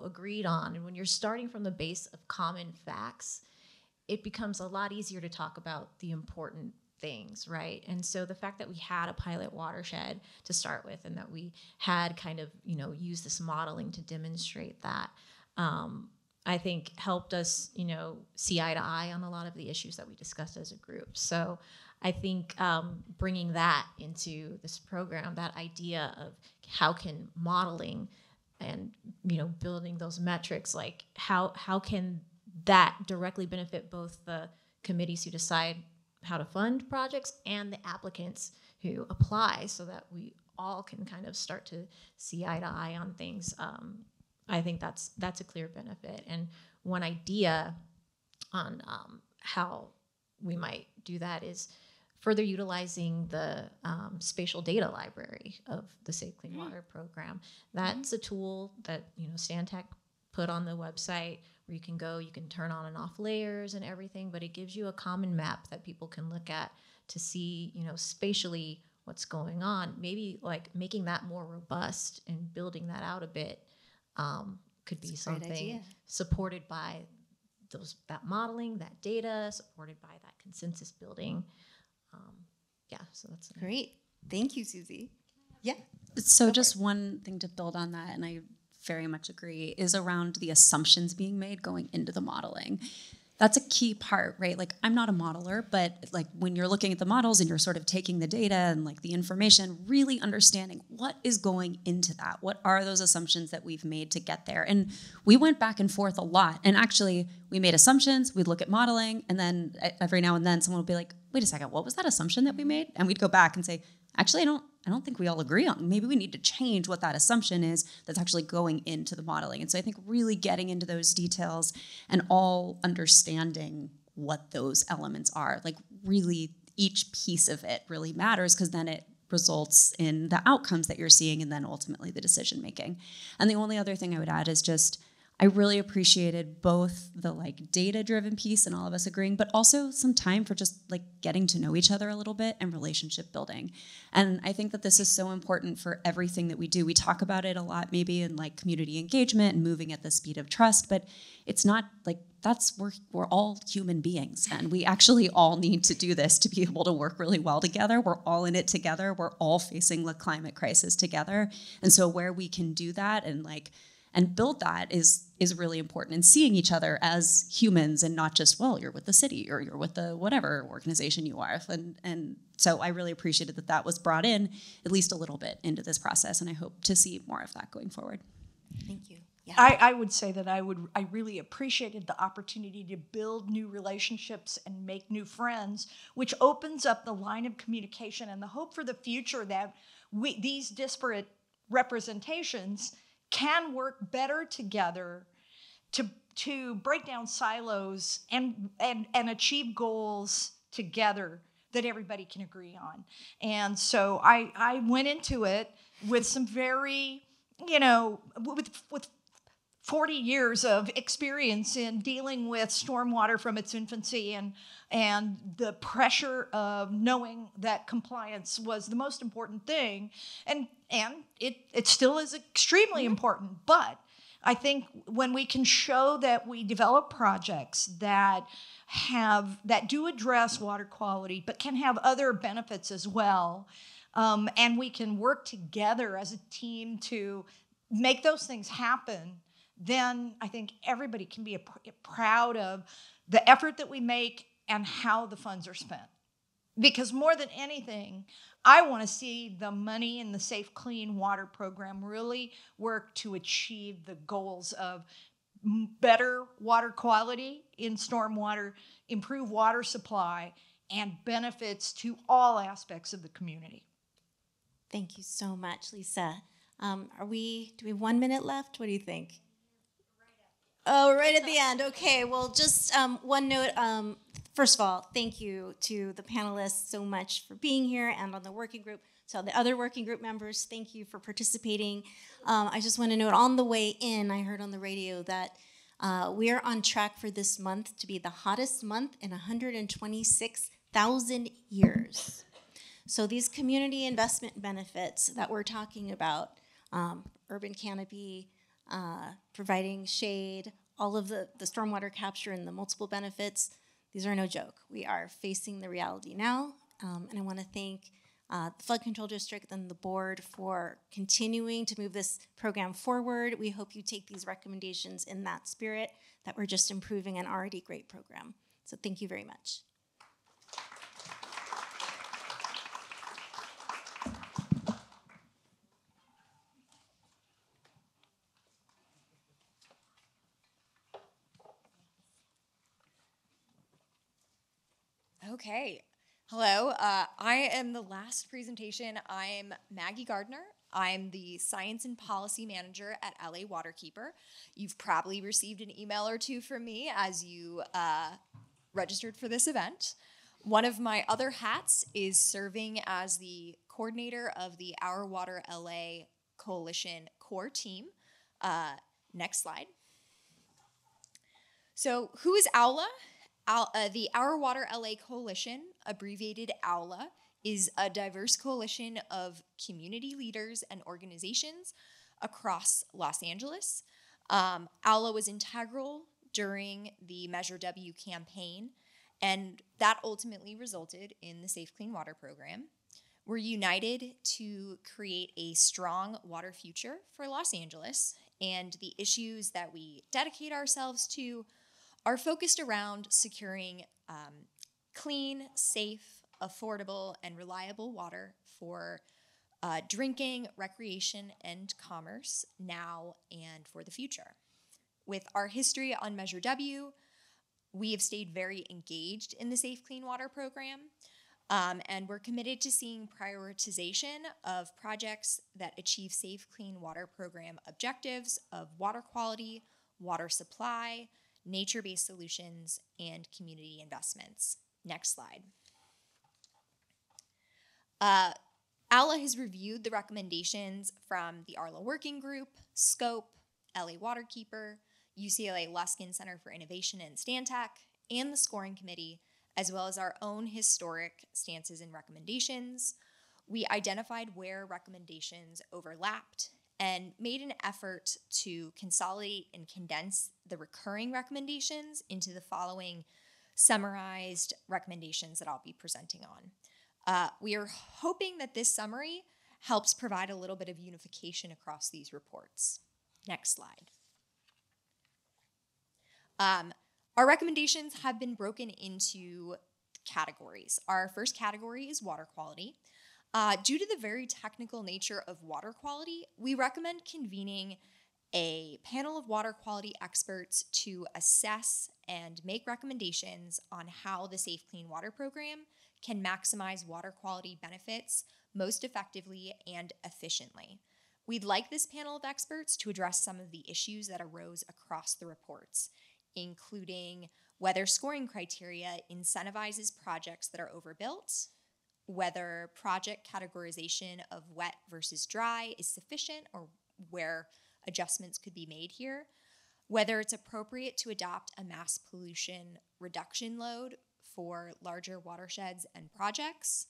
agreed on. And when you're starting from the base of common facts, it becomes a lot easier to talk about the important things, right? And so the fact that we had a pilot watershed to start with, and that we had kind of, used this modeling to demonstrate that, I think helped us, see eye to eye on a lot of the issues that we discussed as a group. So I think bringing that into this program, that idea of how can modeling and, building those metrics, like how can that directly benefit both the committees who decide how to fund projects and the applicants who apply, so that we all can kind of start to see eye to eye on things. I think that's a clear benefit. And one idea on how we might do that is further utilizing the spatial data library of the Safe Clean Water program. That's a tool that Stantec put on the website, where you can go, you can turn on and off layers and everything, but it gives you a common map that people can look at to see, spatially what's going on. Maybe like making that more robust and building that out a bit could be something supported by that modeling, that data, supported by that consensus building. So that's great. Thank you, Susie. Yeah. So just one thing to build on that, and I very much agree, is around the assumptions being made going into the modeling. That's a key part, right? Like, I'm not a modeler, but like when you're looking at the models and you're sort of taking the data and like the information, really understanding what is going into that. What are those assumptions that we've made to get there? And we went back and forth a lot. And actually, we made assumptions, we'd look at modeling, and then every now and then someone would be like, wait a second, what was that assumption that we made? And we'd go back and say, actually, I don't think we all agree on. Maybe we need to change what that assumption is that's actually going into the modeling. And so I think really getting into those details and all understanding what those elements are, like really each piece of it really matters, because then it results in the outcomes that you're seeing and then ultimately the decision making. And the only other thing I would add is just, I really appreciated both the like data-driven piece and all of us agreeing, but also some time for just like getting to know each other a little bit and relationship building. And I think that this is so important for everything that we do. We talk about it a lot maybe in like community engagement and moving at the speed of trust, but it's not like we're all human beings, and we actually all need to do this to be able to work really well together. We're all in it together. We're all facing the climate crisis together. And so where we can do that and build that is really important, and seeing each other as humans and not just, well, you're with the city or you're with the whatever organization you are. And so I really appreciated that was brought in at least a little bit into this process, and I hope to see more of that going forward. Thank you. Yeah. I would say that I really appreciated the opportunity to build new relationships and make new friends, which opens up the line of communication and the hope for the future that these disparate representations can work better together to break down silos and achieve goals together that everybody can agree on. And so I went into it with some very, with 40 years of experience in dealing with stormwater from its infancy and the pressure of knowing that compliance was the most important thing. And it still is extremely important. But I think when we can show that we develop projects that do address water quality, but can have other benefits as well, and we can work together as a team to make those things happen, then I think everybody can be proud of the effort that we make and how the funds are spent. Because more than anything, I want to see the money in the Safe Clean Water program really work to achieve the goals of better water quality in stormwater, improve water supply, and benefits to all aspects of the community. Thank you so much, Lisa. Do we have 1 minute left? What do you think? Oh, right at the end. Okay, well, just one note. First of all, thank you to the panelists so much for being here, and on the working group. So the other working group members, thank you for participating. I just want to note, on the way in, I heard on the radio that We are on track for this month to be the hottest month in 126,000 years. So these community investment benefits that we're talking about, urban canopy, providing shade, all of the stormwater capture and the multiple benefits, these are no joke. We are facing the reality now, and I want to thank the Flood Control District and the board for continuing to move this program forward. We hope you take these recommendations in that spirit, that we're just improving an already great program. So thank you very much. Okay. Hello. I am the last presentation. I'm Maggie Gardner. I'm the Science and Policy Manager at LA Waterkeeper. You've probably received an email or two from me as you registered for this event. One of my other hats is serving as the coordinator of the Our Water LA Coalition core team. Next slide. So who is ARLA? The Our Water LA Coalition, abbreviated ARLA, is a diverse coalition of community leaders and organizations across Los Angeles. ARLA was integral during the Measure W campaign, and that ultimately resulted in the Safe Clean Water program. We're united to create a strong water future for Los Angeles, and the issues that we dedicate ourselves to are focused around securing clean, safe, affordable, and reliable water for drinking, recreation, and commerce now and for the future. With our history on Measure W, we have stayed very engaged in the Safe Clean Water program, and we're committed to seeing prioritization of projects that achieve Safe Clean Water program objectives of water quality, water supply, nature-based solutions, and community investments. Next slide. ARLA has reviewed the recommendations from the ARLA Working Group, SCOPE, LA Waterkeeper, UCLA Luskin Center for Innovation and Stantec, and the Scoring Committee, as well as our own historic stances and recommendations. We identified where recommendations overlapped and made an effort to consolidate and condense the recurring recommendations into the following summarized recommendations that I'll be presenting on. We are hoping that this summary helps provide a little bit of unification across these reports. Next slide. Our recommendations have been broken into categories. Our first category is water quality. Due to the very technical nature of water quality, we recommend convening a panel of water quality experts to assess and make recommendations on how the Safe Clean Water program can maximize water quality benefits most effectively and efficiently. We'd like this panel of experts to address some of the issues that arose across the reports, including whether scoring criteria incentivizes projects that are overbuilt, whether project categorization of wet versus dry is sufficient or where adjustments could be made here, whether it's appropriate to adopt a mass pollution reduction load for larger watersheds and projects,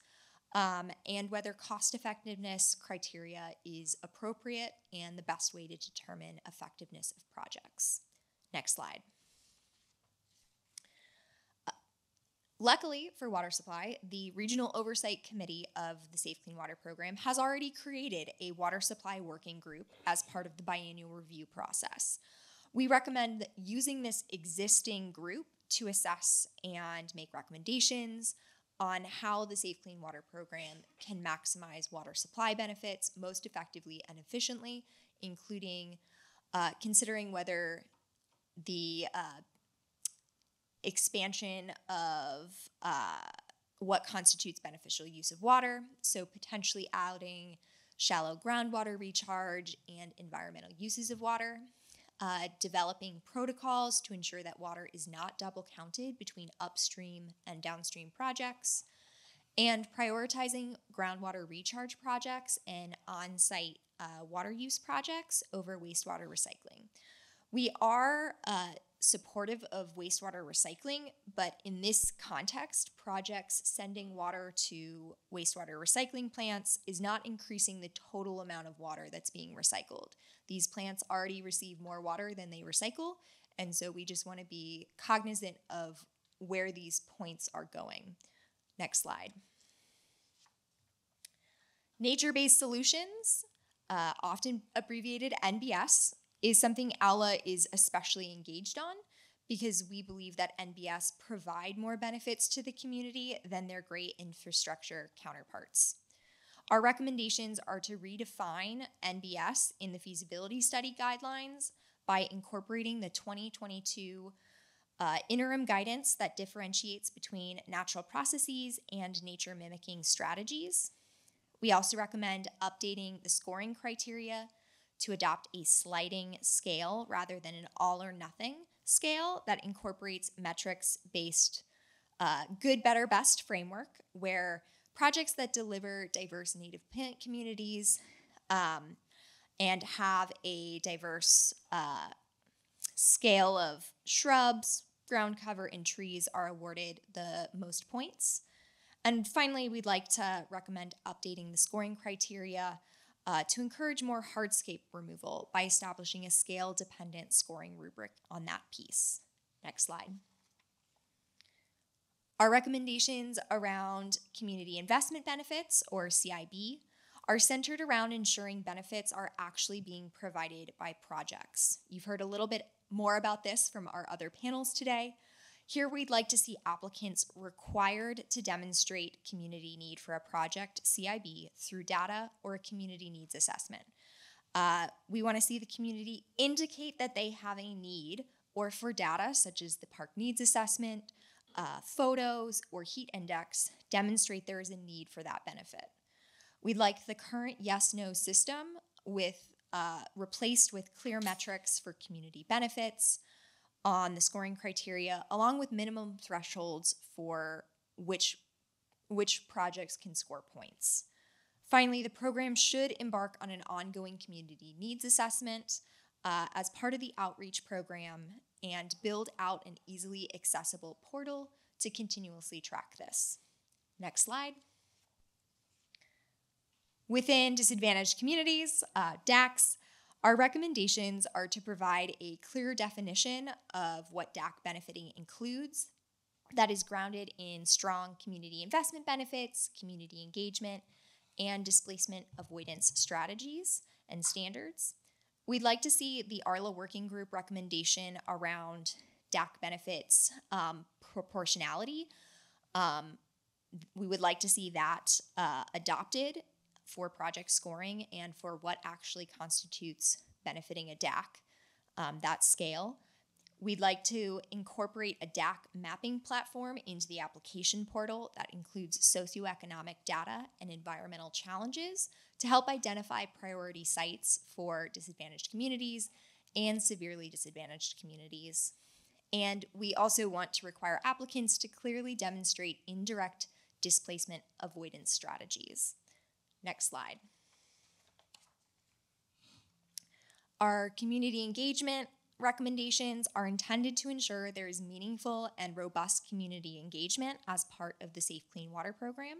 and whether cost effectiveness criteria is appropriate and the best way to determine effectiveness of projects. Next slide. Luckily for water supply, the Regional Oversight Committee of the Safe Clean Water program has already created a water supply working group as part of the biennial review process. We recommend using this existing group to assess and make recommendations on how the Safe Clean Water program can maximize water supply benefits most effectively and efficiently, including considering whether the expansion of what constitutes beneficial use of water, so potentially adding shallow groundwater recharge and environmental uses of water, developing protocols to ensure that water is not double counted between upstream and downstream projects, and prioritizing groundwater recharge projects and on-site water use projects over wastewater recycling. We are supportive of wastewater recycling, but in this context, projects sending water to wastewater recycling plants is not increasing the total amount of water that's being recycled. These plants already receive more water than they recycle, and so we just want to be cognizant of where these points are going. Next slide. Nature-based solutions, often abbreviated NBS, is something ARLA is especially engaged on because we believe that NBS provide more benefits to the community than their great infrastructure counterparts. Our recommendations are to redefine NBS in the feasibility study guidelines by incorporating the 2022 interim guidance that differentiates between natural processes and nature mimicking strategies. We also recommend updating the scoring criteria to adopt a sliding scale rather than an all or nothing scale that incorporates metrics-based good, better, best framework where projects that deliver diverse native communities and have a diverse scale of shrubs, ground cover, and trees are awarded the most points. And finally, we'd like to recommend updating the scoring criteria to encourage more hardscape removal by establishing a scale-dependent scoring rubric on that piece. Next slide. Our recommendations around community investment benefits, or CIB, are centered around ensuring benefits are actually being provided by projects. You've heard a little bit more about this from our other panels today. Here, we'd like to see applicants required to demonstrate community need for a project CIB through data or a community needs assessment. We want to see the community indicate that they have a need, or for data such as the park needs assessment, photos, or heat index, demonstrate there is a need for that benefit. We'd like the current yes-no system replaced with clear metrics for community benefits on the scoring criteria, along with minimum thresholds for which projects can score points. Finally, the program should embark on an ongoing community needs assessment as part of the outreach program and build out an easily accessible portal to continuously track this. Next slide. Within disadvantaged communities, DACs, our recommendations are to provide a clear definition of what DAC benefiting includes that is grounded in strong community investment benefits, community engagement, and displacement avoidance strategies and standards. We'd like to see the ARLA Working Group recommendation around DAC benefits proportionality. We would like to see that adopted for project scoring and for what actually constitutes benefiting a DAC, that scale. We'd like to incorporate a DAC mapping platform into the application portal that includes socioeconomic data and environmental challenges to help identify priority sites for disadvantaged communities and severely disadvantaged communities. And we also want to require applicants to clearly demonstrate indirect displacement avoidance strategies. Next slide. Our community engagement recommendations are intended to ensure there is meaningful and robust community engagement as part of the Safe Clean Water program.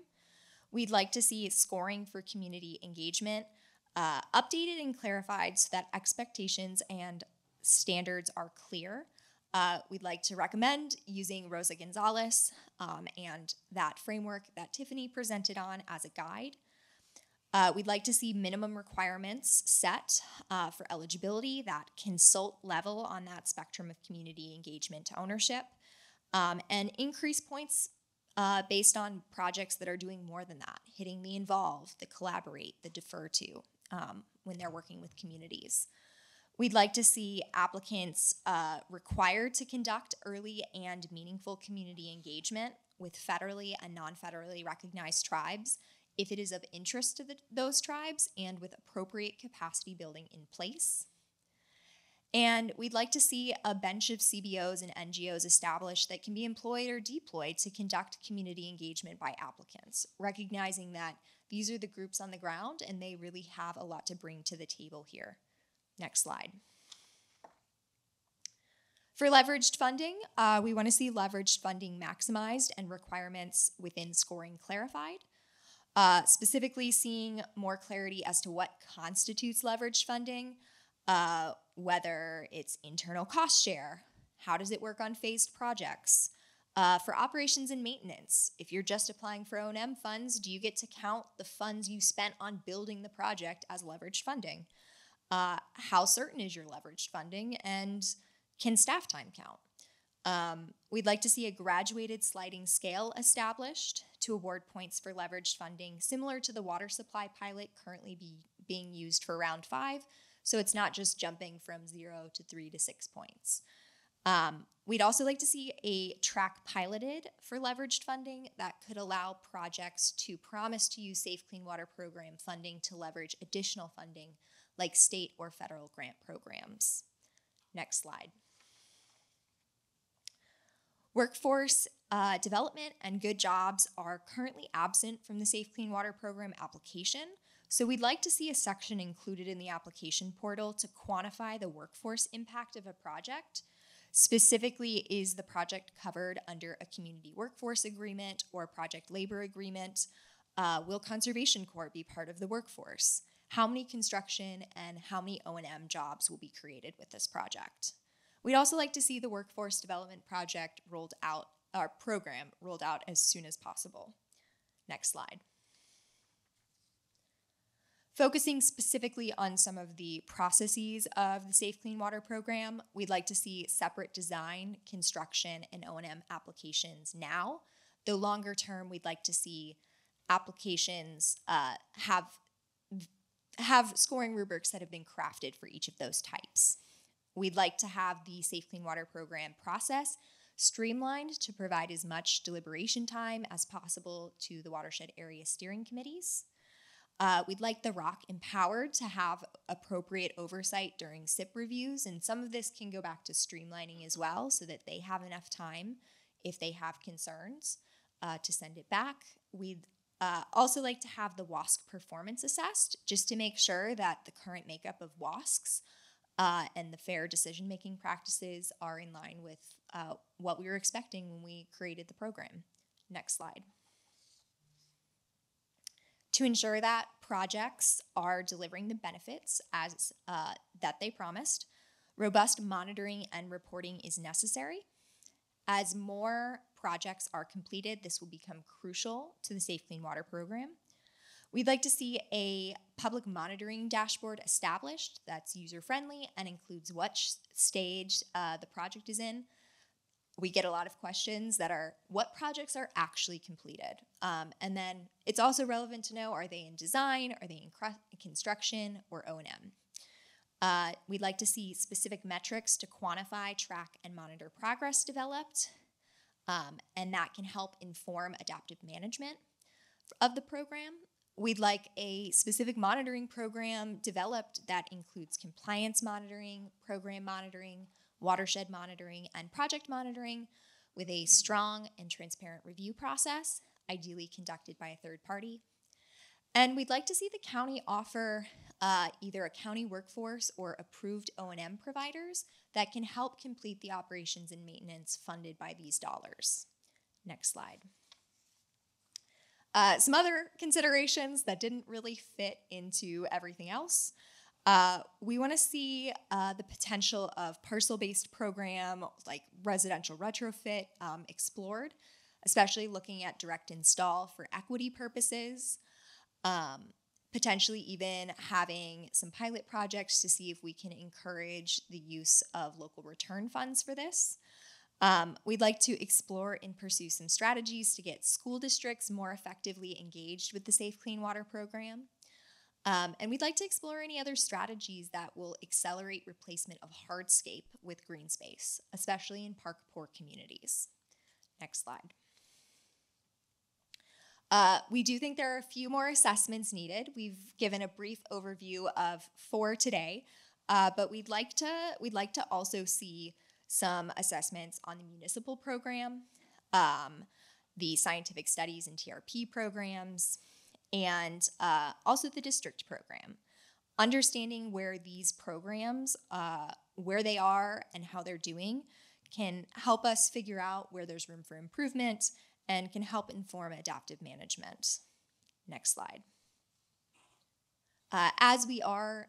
We'd like to see scoring for community engagement updated and clarified so that expectations and standards are clear. We'd like to recommend using Rosa Gonzalez and that framework that Tiffany presented on as a guide. We'd like to see minimum requirements set for eligibility that consult level on that spectrum of community engagement to ownership, and increase points based on projects that are doing more than that, hitting the involve, the collaborate, the defer to when they're working with communities. We'd like to see applicants required to conduct early and meaningful community engagement with federally and non-federally recognized tribes if it is of interest to those tribes and with appropriate capacity building in place. And we'd like to see a bench of CBOs and NGOs established that can be employed or deployed to conduct community engagement by applicants, recognizing that these are the groups on the ground and they really have a lot to bring to the table here. Next slide. For leveraged funding, we want to see leveraged funding maximized and requirements within scoring clarified. Specifically seeing more clarity as to what constitutes leveraged funding, whether it's internal cost share, how does it work on phased projects. For operations and maintenance, if you're just applying for O&M funds, do you get to count the funds you spent on building the project as leveraged funding? How certain is your leveraged funding, and can staff time count? We'd like to see a graduated sliding scale established to award points for leveraged funding, similar to the water supply pilot currently being used for round 5. So it's not just jumping from 0 to 3 to 6 points. We'd also like to see a track piloted for leveraged funding that could allow projects to promise to use Safe Clean Water Program funding to leverage additional funding like state or federal grant programs. Next slide. Workforce development and good jobs are currently absent from the Safe Clean Water Program application, so we'd like to see a section included in the application portal to quantify the workforce impact of a project. Specifically, is the project covered under a community workforce agreement or project labor agreement? Will Conservation Corps be part of the workforce? How many construction and how many O&M jobs will be created with this project? We'd also like to see the workforce development project rolled out, our program rolled out as soon as possible. Next slide. Focusing specifically on some of the processes of the Safe Clean Water Program, we'd like to see separate design, construction, and O&M applications now, though longer term we'd like to see applications have scoring rubrics that have been crafted for each of those types. We'd like to have the Safe Clean Water Program process streamlined to provide as much deliberation time as possible to the watershed area steering committees. We'd like the ROC empowered to have appropriate oversight during SIP reviews, and some of this can go back to streamlining as well so that they have enough time if they have concerns to send it back. We'd also like to have the WASC performance assessed just to make sure that the current makeup of WASCs and the fair decision-making practices are in line with what we were expecting when we created the program. Next slide. To ensure that projects are delivering the benefits as that they promised, robust monitoring and reporting is necessary. As more projects are completed, this will become crucial to the Safe Clean Water Program. We'd like to see a public monitoring dashboard established that's user-friendly and includes what stage the project is in. We get a lot of questions that are, what projects are actually completed? And then it's also relevant to know, are they in design, are they in construction, or O&M? We'd like to see specific metrics to quantify, track, and monitor progress developed, and that can help inform adaptive management of the program. We'd like a specific monitoring program developed that includes compliance monitoring, program monitoring, watershed monitoring, and project monitoring with a strong and transparent review process, ideally conducted by a third party. And we'd like to see the county offer either a county workforce or approved O&M providers that can help complete the operations and maintenance funded by these dollars. Next slide. Some other considerations that didn't really fit into everything else. We want to see the potential of parcel-based program like residential retrofit explored, especially looking at direct install for equity purposes, potentially even having some pilot projects to see if we can encourage the use of local return funds for this. We'd like to explore and pursue some strategies to get school districts more effectively engaged with the Safe Clean Water Program. And we'd like to explore any other strategies that will accelerate replacement of hardscape with green space, especially in park-poor communities. Next slide. We do think there are a few more assessments needed. We've given a brief overview of 4 today, but we'd like to also see some assessments on the municipal program, the scientific studies and TRP programs, and also the district program. Understanding where these programs, where they are and how they're doing can help us figure out where there's room for improvement and can help inform adaptive management. Next slide. As we are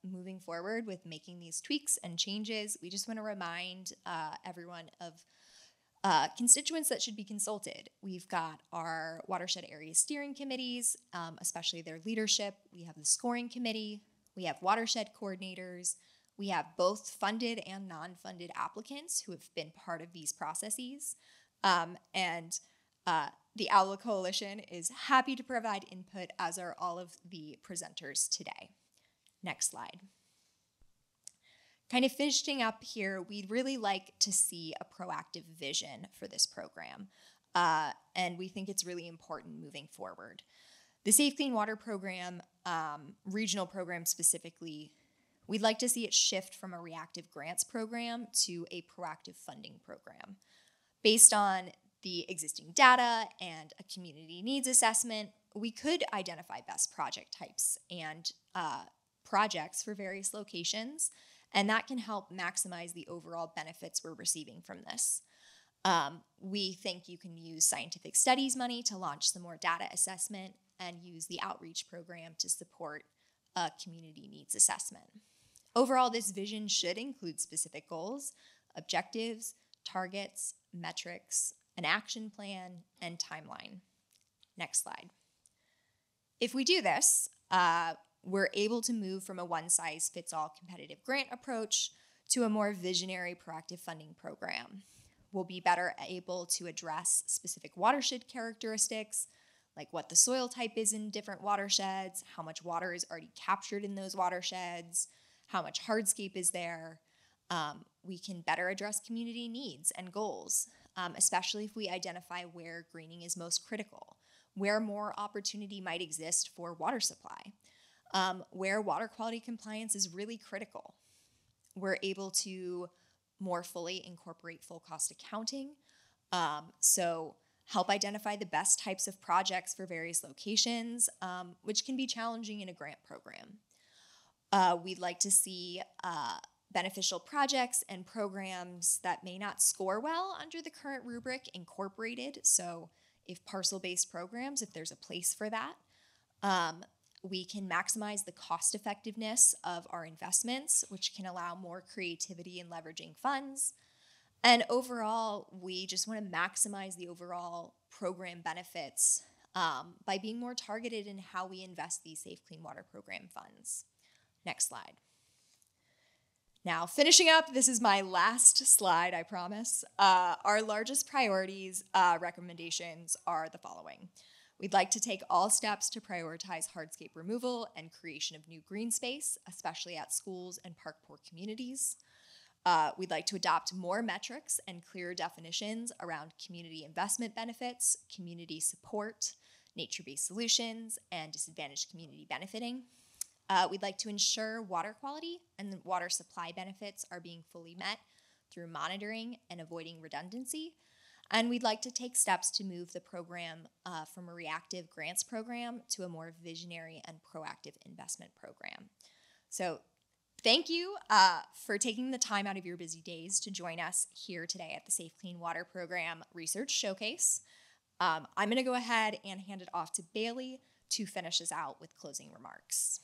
moving forward with making these tweaks and changes, we just want to remind everyone of constituents that should be consulted. We've got our watershed area steering committees, especially their leadership. We have the scoring committee. We have watershed coordinators. We have both funded and non-funded applicants who have been part of these processes. The ARLA Coalition is happy to provide input, as are all of the presenters today. Next slide. Kind of finishing up here, we'd really like to see a proactive vision for this program, and we think it's really important moving forward. The Safe Clean Water Program, regional program specifically, we'd like to see it shift from a reactive grants program to a proactive funding program. Based on the existing data and a community needs assessment, we could identify best project types and projects for various locations, and that can help maximize the overall benefits we're receiving from this. We think you can use scientific studies money to launch some more data assessment and use the outreach program to support a community needs assessment. Overall, this vision should include specific goals, objectives, targets, metrics, an action plan, and timeline. Next slide. If we do this, we're able to move from a one-size-fits-all competitive grant approach to a more visionary proactive funding program. We'll be better able to address specific watershed characteristics, like what the soil type is in different watersheds, how much water is already captured in those watersheds, how much hardscape is there. We can better address community needs and goals, especially if we identify where greening is most critical, where more opportunity might exist for water supply, where water quality compliance is really critical. We're able to more fully incorporate full cost accounting, so help identify the best types of projects for various locations, which can be challenging in a grant program. We'd like to see beneficial projects and programs that may not score well under the current rubric incorporated. So if parcel-based programs, if there's a place for that, we can maximize the cost effectiveness of our investments, which can allow more creativity in leveraging funds. And overall, we just want to maximize the overall program benefits by being more targeted in how we invest these Safe Clean Water Program funds. Next slide. Now, finishing up, this is my last slide, I promise. Our largest priorities, recommendations are the following. We'd like to take all steps to prioritize hardscape removal and creation of new green space, especially at schools and park-poor communities. We'd like to adopt more metrics and clearer definitions around community investment benefits, community support, nature-based solutions, and disadvantaged community benefiting. We'd like to ensure water quality and water supply benefits are being fully met through monitoring and avoiding redundancy. And we'd like to take steps to move the program from a reactive grants program to a more visionary and proactive investment program. So thank you for taking the time out of your busy days to join us here today at the Safe Clean Water Program Research Showcase. I'm going to go ahead and hand it off to Bailey to finish us out with closing remarks.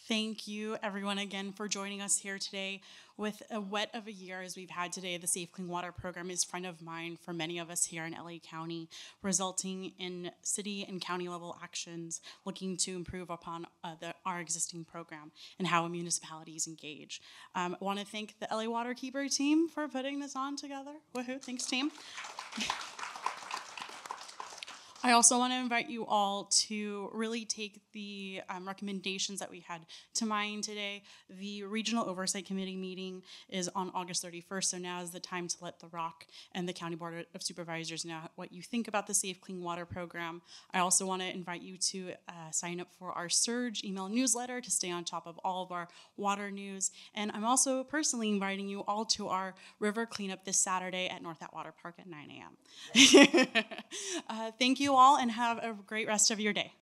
Thank you, everyone, again for joining us here today. With a wet of a year as we've had today, the Safe Clean Water Program is front of mind for many of us here in LA County, resulting in city and county level actions looking to improve upon our existing program and how municipalities engage. I want to thank the LA Waterkeeper team for putting this on together. Woohoo, thanks team. I also want to invite you all to really take the recommendations that we had to mind today. The Regional Oversight Committee meeting is on August 31st, so now is the time to let the ROC and the County Board of Supervisors know what you think about the Safe Clean Water Program. I also want to invite you to sign up for our Surge email newsletter to stay on top of all of our water news. And I'm also personally inviting you all to our river cleanup this Saturday at North Atwater Park at 9 a.m. Thank you all and have a great rest of your day.